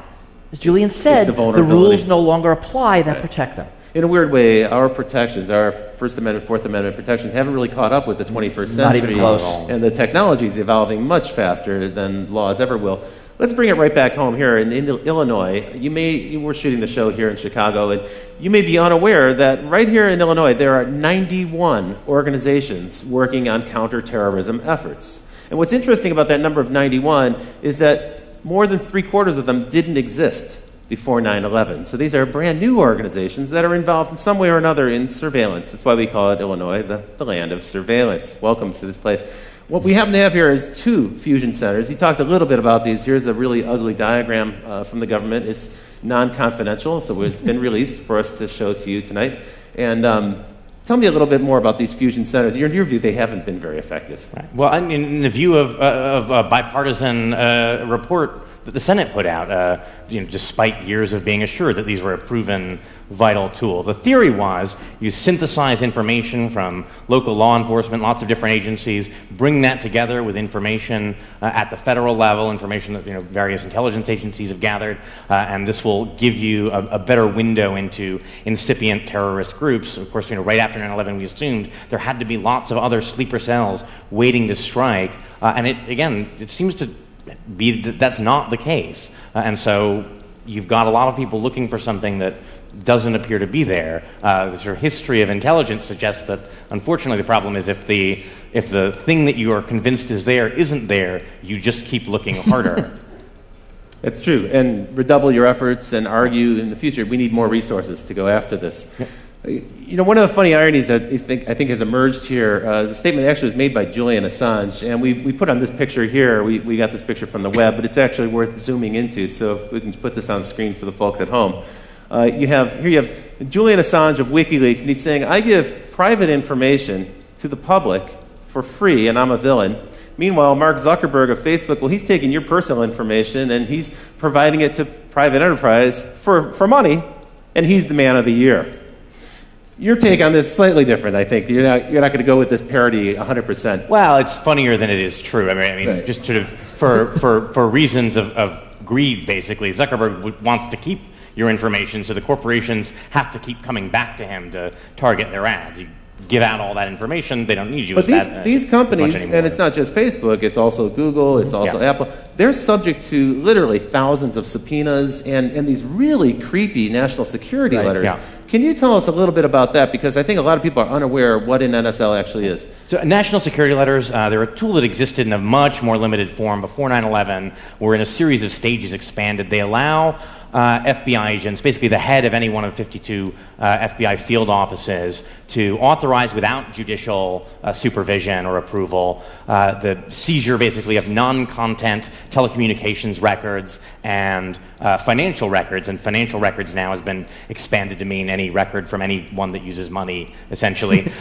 as Julian said, It's a the vulnerability. rules no longer apply that protect them. In a weird way, our protections, our First Amendment, Fourth Amendment protections haven't really caught up with the 21st century. Not even close. And the technology is evolving much faster than laws ever will. Let's bring it right back home here in Illinois. You were shooting the show here in Chicago, and you may be unaware that right here in Illinois, there are 91 organizations working on counterterrorism efforts. And what's interesting about that number of 91 is that more than 3/4 of them didn't exist before 9/11. So these are brand new organizations that are involved in some way or another in surveillance. That's why we call it Illinois, the land of surveillance. Welcome to this place. What we happen to have here is 2 fusion centers. You talked a little bit about these. Here's a really ugly diagram from the government. It's non-confidential, so it's been released for us to show to you tonight. And tell me a little bit more about these fusion centers. In your view, they haven't been very effective. Right. Well, in the view of a bipartisan report that the Senate put out, despite years of being assured that these were a proven vital tool. The theory was you synthesize information from local law enforcement, lots of different agencies, bring that together with information at the federal level, information that various intelligence agencies have gathered, and this will give you a better window into incipient terrorist groups. Of course, right after 9/11, we assumed there had to be lots of other sleeper cells waiting to strike, and it seems to be that's not the case, and so you've got a lot of people looking for something that doesn't appear to be there. The sort of history of intelligence suggests that, unfortunately, the problem is if the thing that you are convinced is there isn't there, you just keep looking harder. It's true, and redouble your efforts and argue in the future. We need more resources to go after this. Yeah. One of the funny ironies that I think has emerged here is a statement that actually was made by Julian Assange, and we put on this picture here. We got this picture from the web, but it's actually worth zooming into. So if we can put this on screen for the folks at home. You have Julian Assange of WikiLeaks, and he's saying, "I give private information to the public for free, and I'm a villain." Meanwhile, Mark Zuckerberg of Facebook, well, he's taking your personal information and he's providing it to private enterprise for money, and he's the man of the year. Your take on this is slightly different, I think. You're not going to go with this parody 100%. Well, it's funnier than it is true. I mean, right. Just sort of for reasons of greed, basically. Zuckerberg wants to keep your information, so the corporations have to keep coming back to him to target their ads. You give out all that information, they don't need you. But these companies, and it's not just Facebook, it's also Google, it's also Apple, they're subject to literally thousands of subpoenas and these really creepy national security letters. Yeah. Can you tell us a little bit about that? Because I think a lot of people are unaware of what an NSL actually is. So national security letters, they're a tool that existed in a much more limited form before 9/11, were in a series of stages expanded. They allow FBI agents, basically the head of any one of 52 FBI field offices, to authorize without judicial supervision or approval the seizure basically of non-content telecommunications records and financial records. And financial records now has been expanded to mean any record from anyone that uses money, essentially.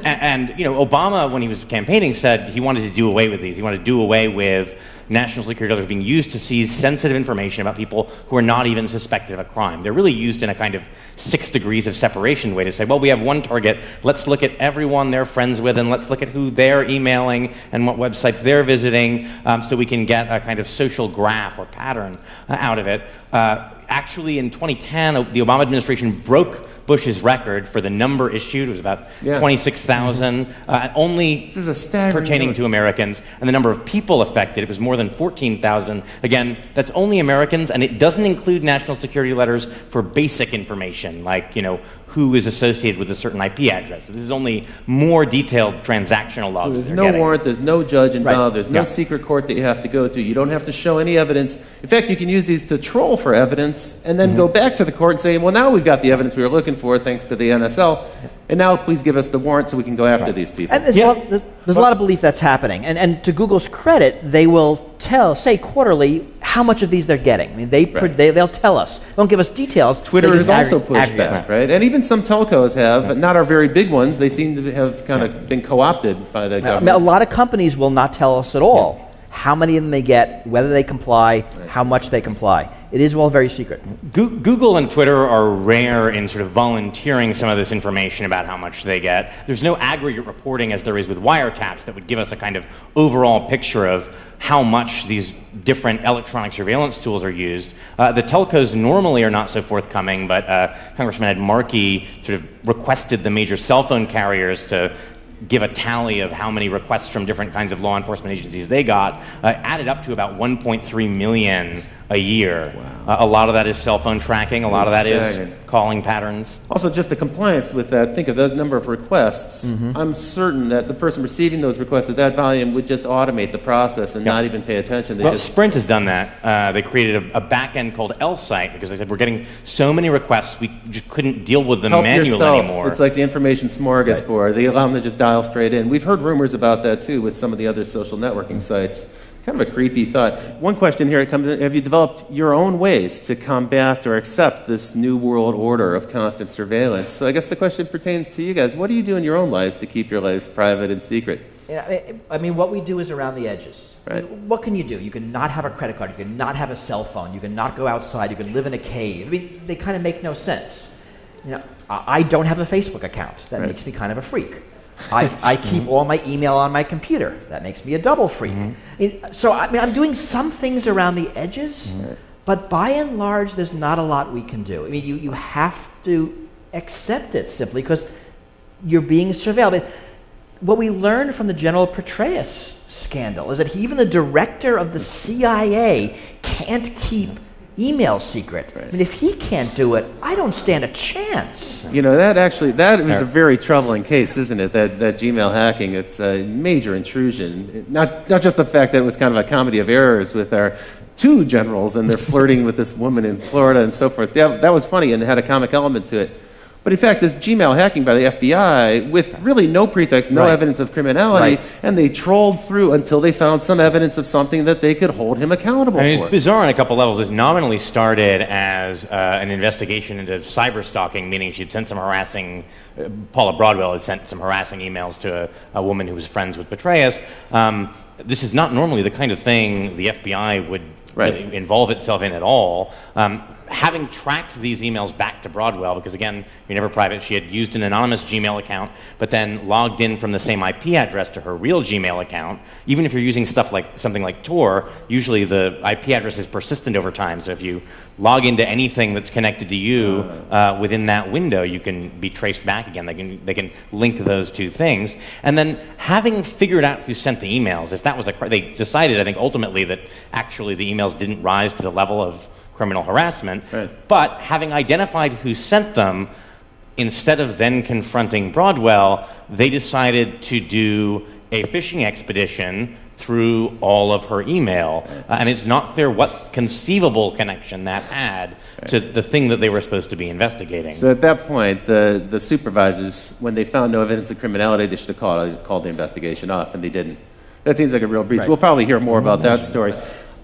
And Obama, when he was campaigning, said he wanted to do away with these. He wanted to do away with national security letters being used to seize sensitive information about people who are not even suspected of a crime. They're really used in a kind of 6 degrees of separation way to say, well, we have one target, let's look at everyone they're friends with and let's look at who they're emailing and what websites they're visiting, so we can get a kind of social graph or pattern out of it. Actually, in 2010, the Obama administration broke Bush's record for the number issued. It was about 26,000, only pertaining to Americans. And the number of people affected, it was more than 14,000. Again, that's only Americans, and it doesn't include national security letters for basic information, like, who is associated with a certain IP address. This is only more detailed transactional logs. So there's no warrant, there's no judge involved, there's no secret court that you have to go to. You don't have to show any evidence. In fact, you can use these to troll for evidence and then go back to the court and say, well, now we've got the evidence we were looking for thanks to the NSL, and now please give us the warrant so we can go after these people. And there's a lot of belief that's happening. And to Google's credit, they will say quarterly how much of these they're getting. I mean, they'll tell us. They don't give us details. Twitter has also pushed back, right? And even some telcos have, not our very big ones, they seem to have kind of been co-opted by the government. A lot of companies will not tell us at all how many of them they get, whether they comply, how much they comply. It is all very secret. Google and Twitter are rare in sort of volunteering some of this information about how much they get. There's no aggregate reporting as there is with wiretaps that would give us a kind of overall picture of how much these different electronic surveillance tools are used. The telcos normally are not so forthcoming, but Congressman Ed Markey sort of requested the major cell phone carriers to give a tally of how many requests from different kinds of law enforcement agencies they got, added up to about 1.3 million a year. Wow. A lot of that is cell phone tracking. A lot of that is calling patterns. Also, just the compliance with that, think of the number of requests. I'm certain that the person receiving those requests at that volume would just automate the process and not even pay attention. Well, Sprint has done that. They created a back-end called L-Site because they said, we're getting so many requests, we just couldn't deal with them manually anymore. It's like the information smorgasbord. They allow them to just dial straight in. We've heard rumors about that, too, with some of the other social networking sites. Kind of a creepy thought. One question here comes in, have you developed your own ways to combat or accept this new world order of constant surveillance? So I guess the question pertains to you guys. What do you do in your own lives to keep your lives private and secret? I mean, what we do is around the edges. Right. What can you do? You can not have a credit card. You can not have a cell phone. You can not go outside. You can live in a cave. I mean, they kind of make no sense. I don't have a Facebook account. That makes me kind of a freak. I keep all my email on my computer. That makes me a double freak. So I'm doing some things around the edges, but by and large, there's not a lot we can do. I mean, you have to accept it simply because you're being surveilled. What we learned from the General Petraeus scandal is that even the director of the CIA can't keep email secret. I mean, if he can't do it, I don't stand a chance. That is a very troubling case, isn't it? That Gmail hacking, it's a major intrusion. Not just the fact that it was kind of a comedy of errors with our two generals and they're flirting with this woman in Florida and so forth. That was funny and had a comic element to it. But in fact, this Gmail hacking by the FBI, with really no pretext, no evidence of criminality, and they trolled through until they found some evidence of something that they could hold him accountable for. It's bizarre on a couple levels. It nominally started as an investigation into cyber stalking, meaning she'd sent some harassing, Paula Broadwell had sent some harassing emails to a woman who was friends with Petraeus. This is not normally the kind of thing the FBI would involve itself in at all. Having tracked these emails back to Broadwell, because again, you're never private, she had used an anonymous Gmail account, but then logged in from the same IP address to her real Gmail account. Even if you're using stuff like something like Tor, usually the IP address is persistent over time. So if you log into anything that's connected to you within that window, you can be traced back again. They can link those two things. And then having figured out who sent the emails, if that was they decided, I think, ultimately that actually the emails didn't rise to the level of criminal harassment, but having identified who sent them, instead of then confronting Broadwell, they decided to do a phishing expedition through all of her email. And it's not clear what conceivable connection that had to the thing that they were supposed to be investigating. So at that point, the supervisors, when they found no evidence of criminality, they should have called the investigation off, and they didn't. That seems like a real breach. We'll probably hear more about that story.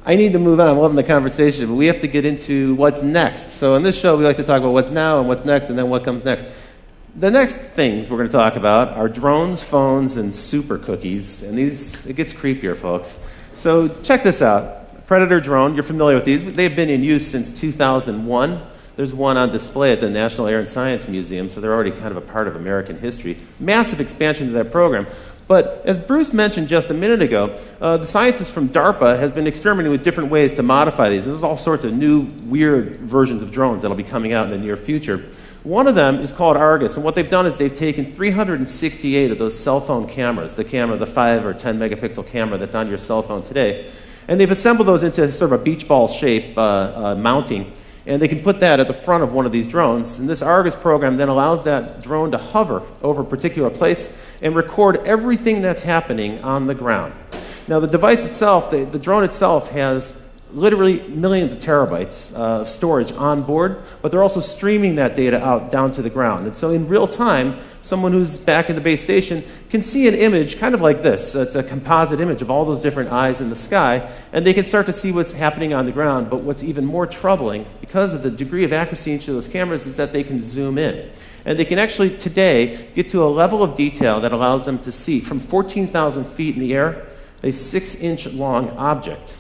I need to move on. I'm loving the conversation, but we have to get into what's next. So in this show, we like to talk about what's now and what's next, and then what comes next. The next things we're going to talk about are drones, phones, and super cookies. And it gets creepier, folks. So check this out. Predator drone, you're familiar with these. They've been in use since 2001. There's one on display at the National Air and Science Museum, so they're already kind of a part of American history. Massive expansion to that program. But as Bruce mentioned just a minute ago, the scientists from DARPA have been experimenting with different ways to modify these. There's all sorts of new, weird versions of drones that'll be coming out in the near future. One of them is called Argus, and what they've done is they've taken 368 of those cell phone cameras, the 5 or 10 megapixel camera that's on your cell phone today, and they've assembled those into sort of a beach ball shape mounting. And they can put that at the front of one of these drones. And this Argus program then allows that drone to hover over a particular place and record everything that's happening on the ground. Now, the device itself, the drone itself, has literally millions of terabytes of storage on board, but they're also streaming that data out down to the ground. And so in real time, someone who's back in the base station can see an image kind of like this. It's a composite image of all those different eyes in the sky, and they can start to see what's happening on the ground. But what's even more troubling, because of the degree of accuracy in each of those cameras, is that they can zoom in. And they can actually, today, get to a level of detail that allows them to see, from 14,000 feet in the air, a 6-inch long object.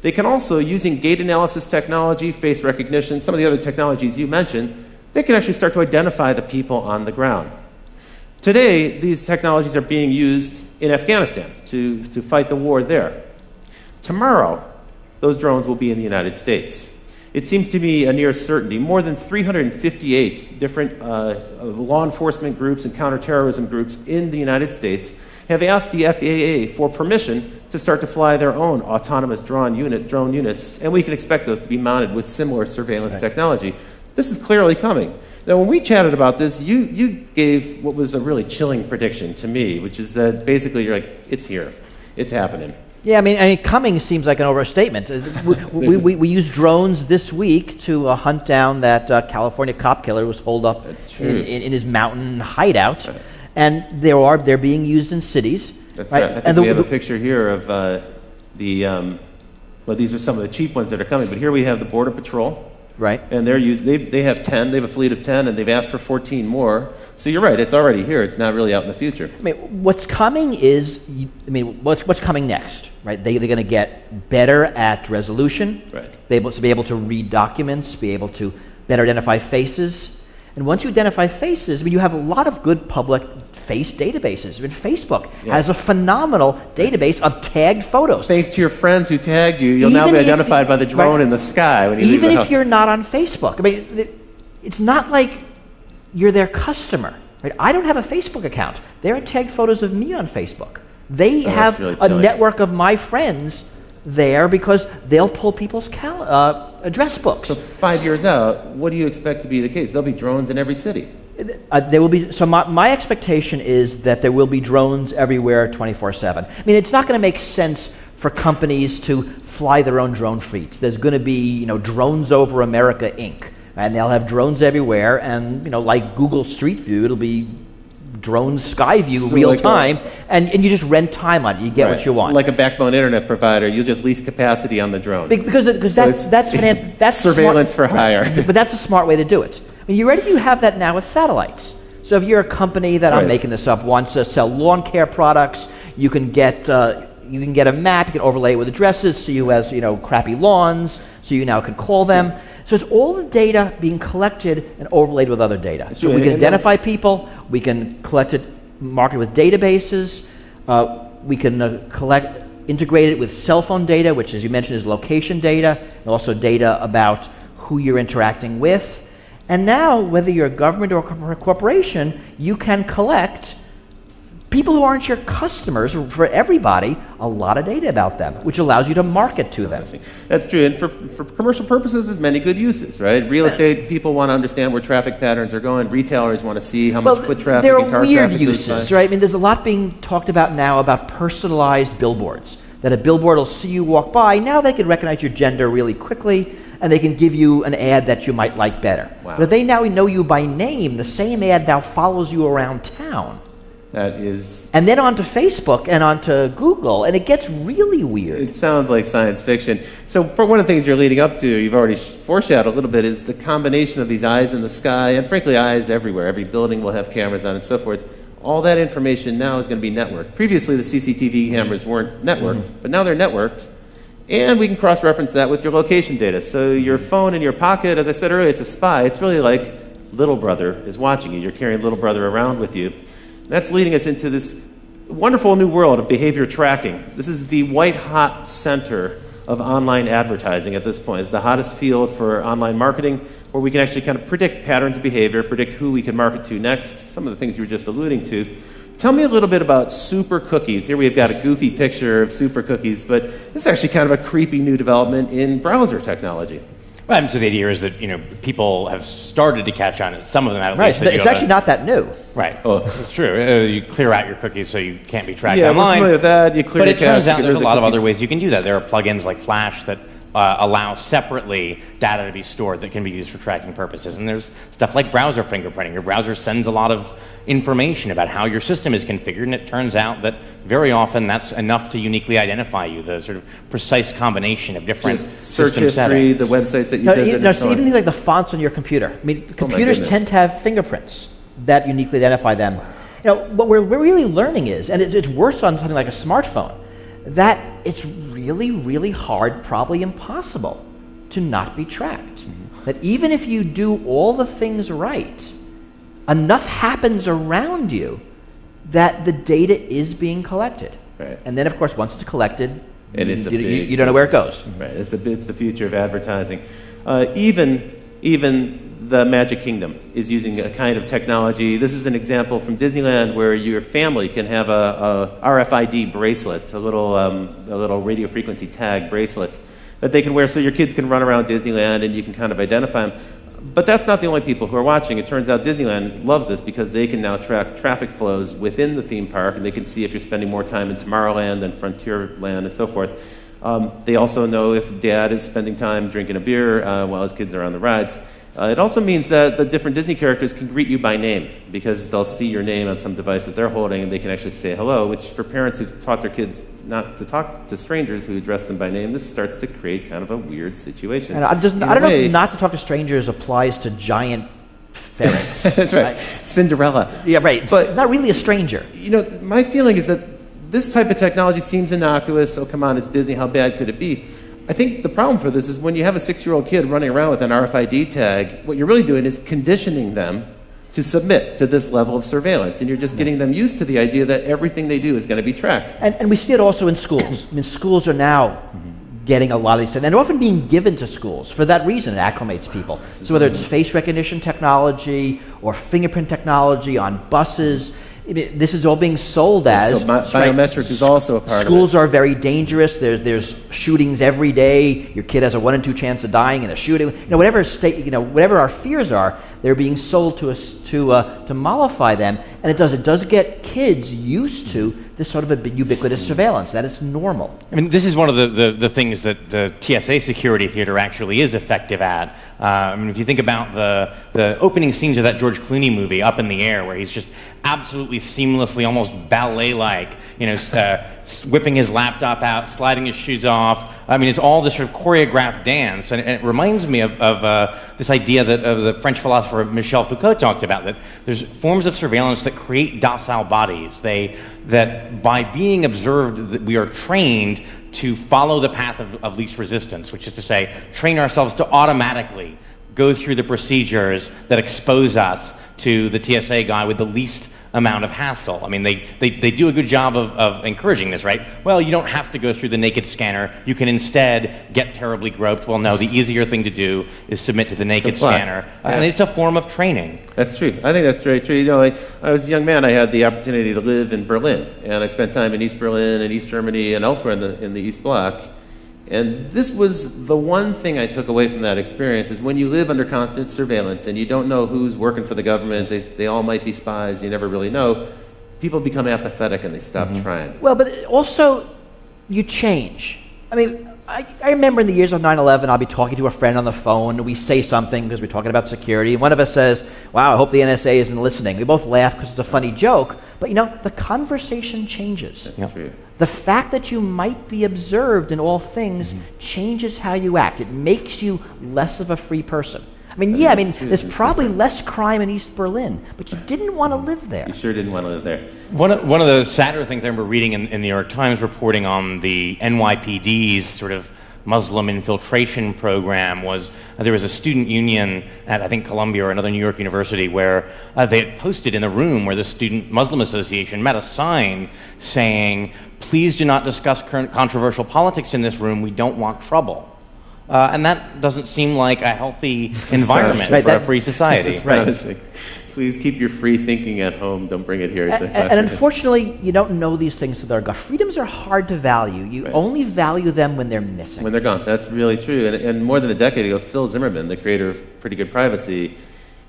They can also, using gait analysis technology, face recognition, some of the other technologies you mentioned, they can actually start to identify the people on the ground. Today, these technologies are being used in Afghanistan to fight the war there. Tomorrow, those drones will be in the United States. It seems to me a near certainty. More than 358 different law enforcement groups and counterterrorism groups in the United States have asked the FAA for permission to start to fly their own autonomous drone units, and we can expect those to be mounted with similar surveillance technology. This is clearly coming. Now, when we chatted about this, you gave what was a really chilling prediction to me, which is that basically you're like, it's here. It's happening. Yeah, I mean coming seems like an overstatement. We used drones this week to hunt down that California cop killer who was holed up in his mountain hideout. Right. And they're being used in cities. That's right. I think we have a picture here of well, these are some of the cheap ones that are coming, but here we have the Border Patrol. Right. And they have 10, they have a fleet of 10, and they've asked for 14 more. So you're right, it's already here. It's not really out in the future. I mean, what's coming is, what's coming next, right? They're going to get better at resolution, right? Be able to read documents, be able to better identify faces. And once you identify faces, you have a lot of good public face databases. Facebook has a phenomenal database of tagged photos. Thanks to your friends who tagged you, you'll now be identified by the drone in the sky when you leave the house. Even if you're not on Facebook. I mean, it's not like you're their customer. Right? I don't have a Facebook account. There are tagged photos of me on Facebook. They have really a network of my friends there because they'll pull people's address books. So 5 years out, what do you expect to be the case? There'll be drones in every city. There will be. So my expectation is that there will be drones everywhere 24/7. I mean, it's not going to make sense for companies to fly their own drone fleets. There's going to be, Drones Over America Inc. And they'll have drones everywhere, and like Google Street View, it'll be drones sky view real time, and you just rent time on it. You get what you want. Like a backbone internet provider, you'll just lease capacity on the drone. Because that's surveillance for hire. But that's a smart way to do it. I mean, you have that now with satellites. So if you're a company that, I'm making this up, wants to sell lawn care products, you can get a map, you can overlay it with addresses, see who has crappy lawns, so you now can call them. So it's all the data being collected and overlaid with other data. So we can identify people, we can collect it, market it with databases, we can integrate it with cell phone data, which, as you mentioned, is location data, and also data about who you're interacting with. And now, whether you're a government or a corporation, you can collect people who aren't your customers, for everybody, a lot of data about them, which allows you to market to them. That's true. And for commercial purposes, there's many good uses, right? Real estate people want to understand where traffic patterns are going. Retailers want to see how much foot traffic and car traffic. There are weird uses, right? I mean, there's a lot being talked about now about personalized billboards, that a billboard will see you walk by. Now they can recognize your gender really quickly, and they can give you an ad that you might like better. Wow. But if they now know you by name, the same ad now follows you around town. That is... And then onto Facebook and onto Google, and it gets really weird. It sounds like science fiction. So for one of the things you're leading up to, you've already foreshadowed a little bit, is the combination of these eyes in the sky, and frankly eyes everywhere. Every building will have cameras on and so forth. All that information now is going to be networked. Previously, the CCTV cameras weren't networked, but now they're networked. And we can cross-reference that with your location data. So your phone in your pocket, as I said earlier, it's a spy. It's really like little brother is watching you. You're carrying little brother around with you. That's leading us into this wonderful new world of behavior tracking. This is the white-hot center of online advertising at this point. It's the hottest field for online marketing, where we can actually kind of predict patterns of behavior, predict who we can market to next, some of the things you were just alluding to. Tell me a little bit about super cookies. Here we've got a goofy picture of super cookies, but this is actually kind of a creepy new development in browser technology. Well, so the idea is that people have started to catch on. Some of them, at least. Right, it's actually not that new. Right. Oh, it's true. You clear out your cookies so you can't be tracked online. Yeah, we're familiar with that. You clear but your it turns cache, out there's a lot of other ways you can do that. There are plugins like Flash that allow separately data to be stored that can be used for tracking purposes. And there's stuff like browser fingerprinting. Your browser sends a lot of information about how your system is configured, and it turns out that very often that's enough to uniquely identify you, the sort of precise combination of different search system history, settings. the websites that you visit, and so on. Even things like the fonts on your computer. I mean, computers tend to have fingerprints that uniquely identify them. What we're really learning is, and it's worse on something like a smartphone, that it's really, really hard, probably impossible, to not be tracked. That even if you do all the things right, enough happens around you that the data is being collected. Right. And then, of course, once it's collected, and it's you don't know where it goes. Right. It's the future of advertising. Even the Magic Kingdom is using a kind of technology. This is an example from Disneyland where your family can have a RFID bracelet, a little radio frequency tag bracelet that they can wear, so your kids can run around Disneyland and you can kind of identify them. But that's not the only people who are watching. It turns out Disneyland loves this because they can now track traffic flows within the theme park, and they can see if you're spending more time in Tomorrowland than Frontierland and so forth. They also know if dad is spending time drinking a beer while his kids are on the rides. It also means that the different Disney characters can greet you by name because they'll see your name on some device that they're holding, and they can actually say hello, which for parents who've taught their kids not to talk to strangers who address them by name, this starts to create kind of a weird situation. And I don't know if not to talk to strangers applies to giant ferrets. That's right. Cinderella. Yeah, right. But not really a stranger. You know, my feeling is that this type of technology seems innocuous. Oh, come on, it's Disney. How bad could it be? I think the problem for this is when you have a 6-year-old kid running around with an RFID tag, what you're really doing is conditioning them to submit to this level of surveillance. And you're just getting them used to the idea that everything they do is going to be tracked. And we see it also in schools. I mean, schools are now getting a lot of these things. And they're often being given to schools. For that reason, it acclimates people. So whether it's face recognition technology or fingerprint technology on buses, this is all being sold as... So biometrics is also a part of it. Schools are very dangerous. There's shootings every day. Your kid has a 1 in 2 chance of dying in a shooting. Whatever our fears are, they're being sold to us to mollify them. And it does get kids used to this sort of a ubiquitous surveillance. That it's normal. I mean, this is one of the things that the TSA security theater actually is effective at. I mean, if you think about the opening scenes of that George Clooney movie, Up in the Air, where he's just absolutely seamlessly, almost ballet-like, whipping his laptop out, sliding his shoes off. I mean, it's all this sort of choreographed dance, and it reminds me of this idea that of the French philosopher Michel Foucault talked about, that there's forms of surveillance that create docile bodies. That by being observed, that we are trained to follow the path of least resistance, which is to say, train ourselves to automatically go through the procedures that expose us to the TSA guy with the least amount of hassle. I mean, they do a good job of encouraging this, right? Well, you don't have to go through the naked scanner. You can instead get terribly groped. Well, no, the easier thing to do is submit to the naked scanner. Yeah. And it's a form of training. That's true. I think that's very true. You know, I was a young man. I had the opportunity to live in Berlin, and I spent time in East Berlin and East Germany and elsewhere in the East Bloc. And this was the one thing I took away from that experience, is when you live under constant surveillance and you don't know who's working for the government, they all might be spies, you never really know, people become apathetic and they stop trying. Well, but also, you change. I mean, I remember in the years of 9/11, I'll be talking to a friend on the phone, and we say something because we're talking about security, and one of us says, wow, I hope the NSA isn't listening. We both laugh because it's a funny joke, but the conversation changes. That's true. The fact that you might be observed in all things changes how you act. It makes you less of a free person. I mean, there's probably less crime in East Berlin, but you didn't want to live there. You sure didn't want to live there. One of the sadder things I remember reading in the New York Times reporting on the NYPD's sort of Muslim infiltration program was there was a student union at, I think, Columbia or another New York university where they had posted in the room where the Student Muslim Association met a sign saying, please do not discuss current controversial politics in this room, we don't want trouble. And that doesn't seem like a healthy environment for a free society. Right. Please keep your free thinking at home. Don't bring it here. And unfortunately, you don't know these things till they're gone. Freedoms are hard to value. You only value them when they're missing. When they're gone. That's really true. And more than a decade ago, Phil Zimmerman, the creator of Pretty Good Privacy,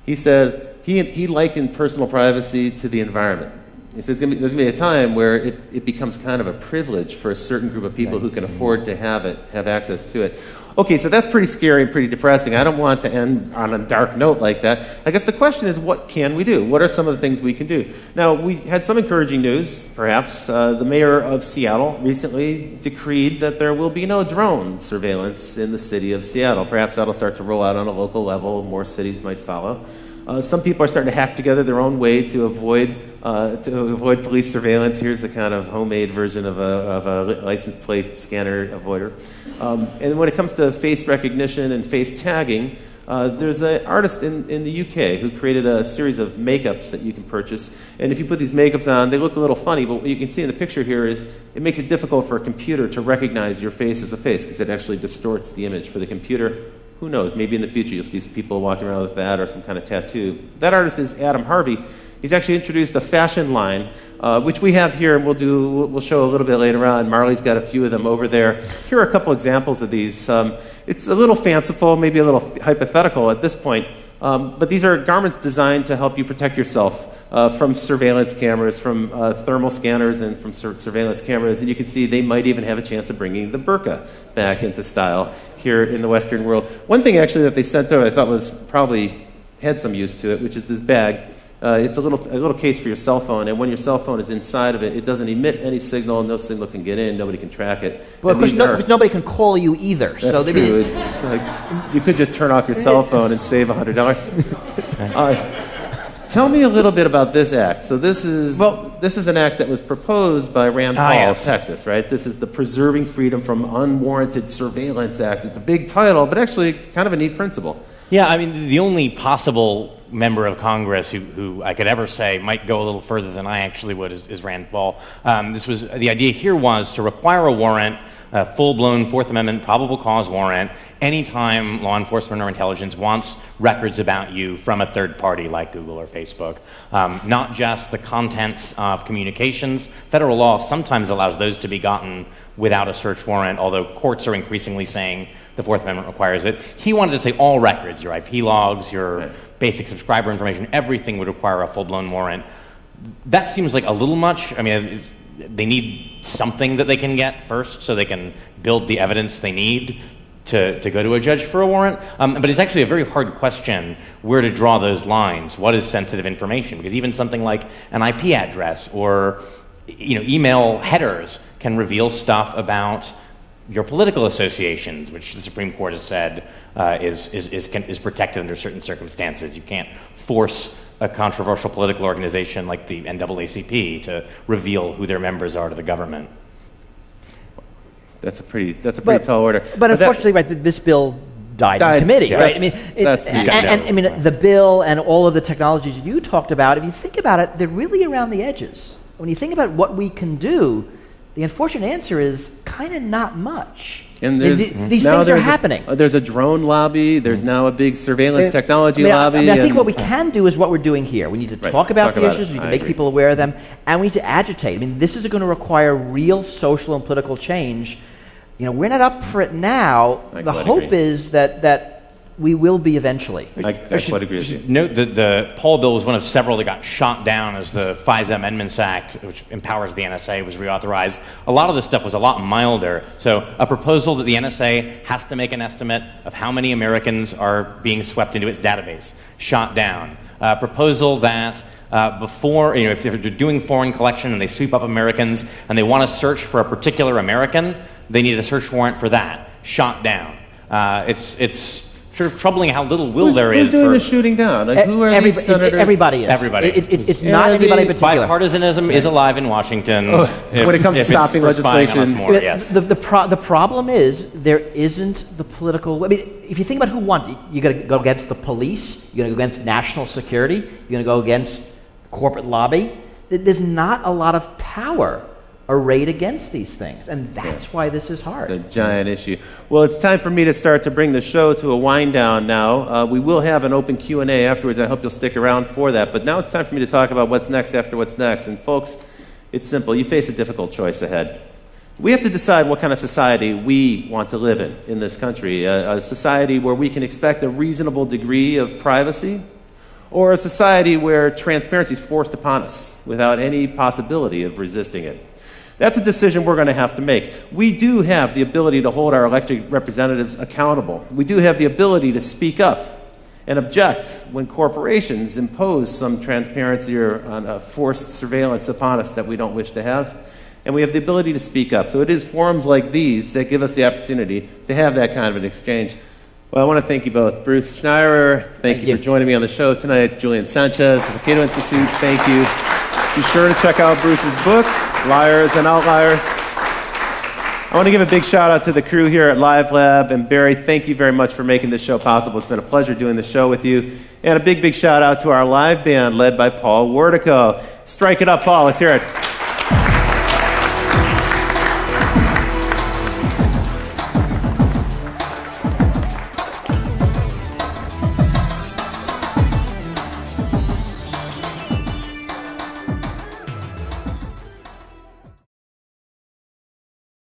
he said he likened personal privacy to the environment. He says there's going to be a time where it becomes kind of a privilege for a certain group of people who can afford to have access to it. Okay, so that's pretty scary and pretty depressing. I don't want to end on a dark note like that. I guess the question is, what can we do? What are some of the things we can do? Now, we had some encouraging news, perhaps. The mayor of Seattle recently decreed that there will be no drone surveillance in the city of Seattle. Perhaps that'll start to roll out on a local level. More cities might follow. Some people are starting to hack together their own way to avoid police surveillance. Here's a kind of homemade version of a license plate scanner avoider. And when it comes to face recognition and face tagging, there's an artist in the UK who created a series of makeups that you can purchase. And if you put these makeups on, they look a little funny, but what you can see in the picture here is it makes it difficult for a computer to recognize your face as a face because it actually distorts the image. For the computer, who knows, maybe in the future you'll see people walking around with that or some kind of tattoo. That artist is Adam Harvey. He's actually introduced a fashion line, which we have here, and we'll show a little bit later on. Marley's got a few of them over there. Here are a couple examples of these. It's a little fanciful, maybe a little hypothetical at this point, but these are garments designed to help you protect yourself from surveillance cameras, from thermal scanners, and from surveillance cameras. And you can see they might even have a chance of bringing the burqa back into style here in the Western world. One thing actually that they sent out I thought was probably had some use to it, which is this bag. It's a little case for your cell phone, and when your cell phone is inside of it, it doesn't emit any signal. No signal can get in. Nobody can track it. Well, of course, nobody can call you either. That's so true. It's you could just turn off your cell phone and save $100. Tell me a little bit about this act. So this is an act that was proposed by Rand Paul of Texas, right? This is the Preserving Freedom from Unwarranted Surveillance Act. It's a big title, but actually kind of a neat principle. Yeah, I mean, the only possible member of Congress who I could ever say might go a little further than I actually would is Rand Paul. The idea here was to require a warrant, a full-blown Fourth Amendment probable cause warrant, anytime law enforcement or intelligence wants records about you from a third party like Google or Facebook. Not just the contents of communications. Federal law sometimes allows those to be gotten without a search warrant, although courts are increasingly saying the Fourth Amendment requires it. He wanted to say all records, your IP logs, your basic subscriber information, everything would require a full-blown warrant. That seems like a little much. I mean, they need something that they can get first so they can build the evidence they need to go to a judge for a warrant. But it's actually a very hard question where to draw those lines. What is sensitive information? Because even something like an IP address or email headers can reveal stuff about your political associations, which the Supreme Court has said is protected under certain circumstances. You can't force a controversial political organization like the NAACP to reveal who their members are to the government. That's a pretty tall order. But unfortunately, right, this bill died in committee, right? I mean, the bill and all of the technologies you talked about, if you think about it, they're really around the edges. When you think about what we can do, the unfortunate answer is kind of not much. And these things are happening. There's a drone lobby. There's now a big surveillance technology lobby. I think what we can do is what we're doing here. We need to talk about the issues. We need to make people aware of them. And we need to agitate. I mean, this is going to require real social and political change. We're not up for it now. The hope is that we will be eventually. I quite agree with you. Note that the Paul bill was one of several that got shot down as the FISA Amendments Act, which empowers the NSA, was reauthorized. A lot of this stuff was a lot milder. So a proposal that the NSA has to make an estimate of how many Americans are being swept into its database, shot down. A proposal that before, if they're doing foreign collection and they sweep up Americans and they want to search for a particular American, they need a search warrant for that, shot down. It's sort of troubling how little will there is. Who's doing the shooting down? Like, who are these senators? Everybody is. Everybody. It's not anybody in particular. Bipartisanism is alive in Washington. When it comes to stopping legislation. The problem is there isn't the political. I mean, if you think about who won, you're going to go against the police. You're going to go against national security. You're going to go against corporate lobby. There's not a lot of power arrayed against these things, and that's why this is hard. It's a giant issue. Well, it's time for me to start to bring the show to a wind down now. We will have an open Q&A afterwards. I hope you'll stick around for that. But now it's time for me to talk about what's next after what's next. And folks, it's simple. You face a difficult choice ahead. We have to decide what kind of society we want to live in this country. A society where we can expect a reasonable degree of privacy, or a society where transparency is forced upon us without any possibility of resisting it. That's a decision we're going to have to make. We do have the ability to hold our elected representatives accountable. We do have the ability to speak up and object when corporations impose some transparency or forced surveillance upon us that we don't wish to have. And we have the ability to speak up. So it is forums like these that give us the opportunity to have that kind of an exchange. Well, I want to thank you both. Bruce Schneier, thank you for joining me on the show tonight. Julian Sanchez of the Cato Institute, thank you. Be sure to check out Bruce's book, Liars and Outliers. I want to give a big shout out to the crew here at Live Lab. And Barry, thank you very much for making this show possible. It's been a pleasure doing the show with you. And a big shout out to our live band led by Paul Wertico. Strike it up, Paul. Let's hear it.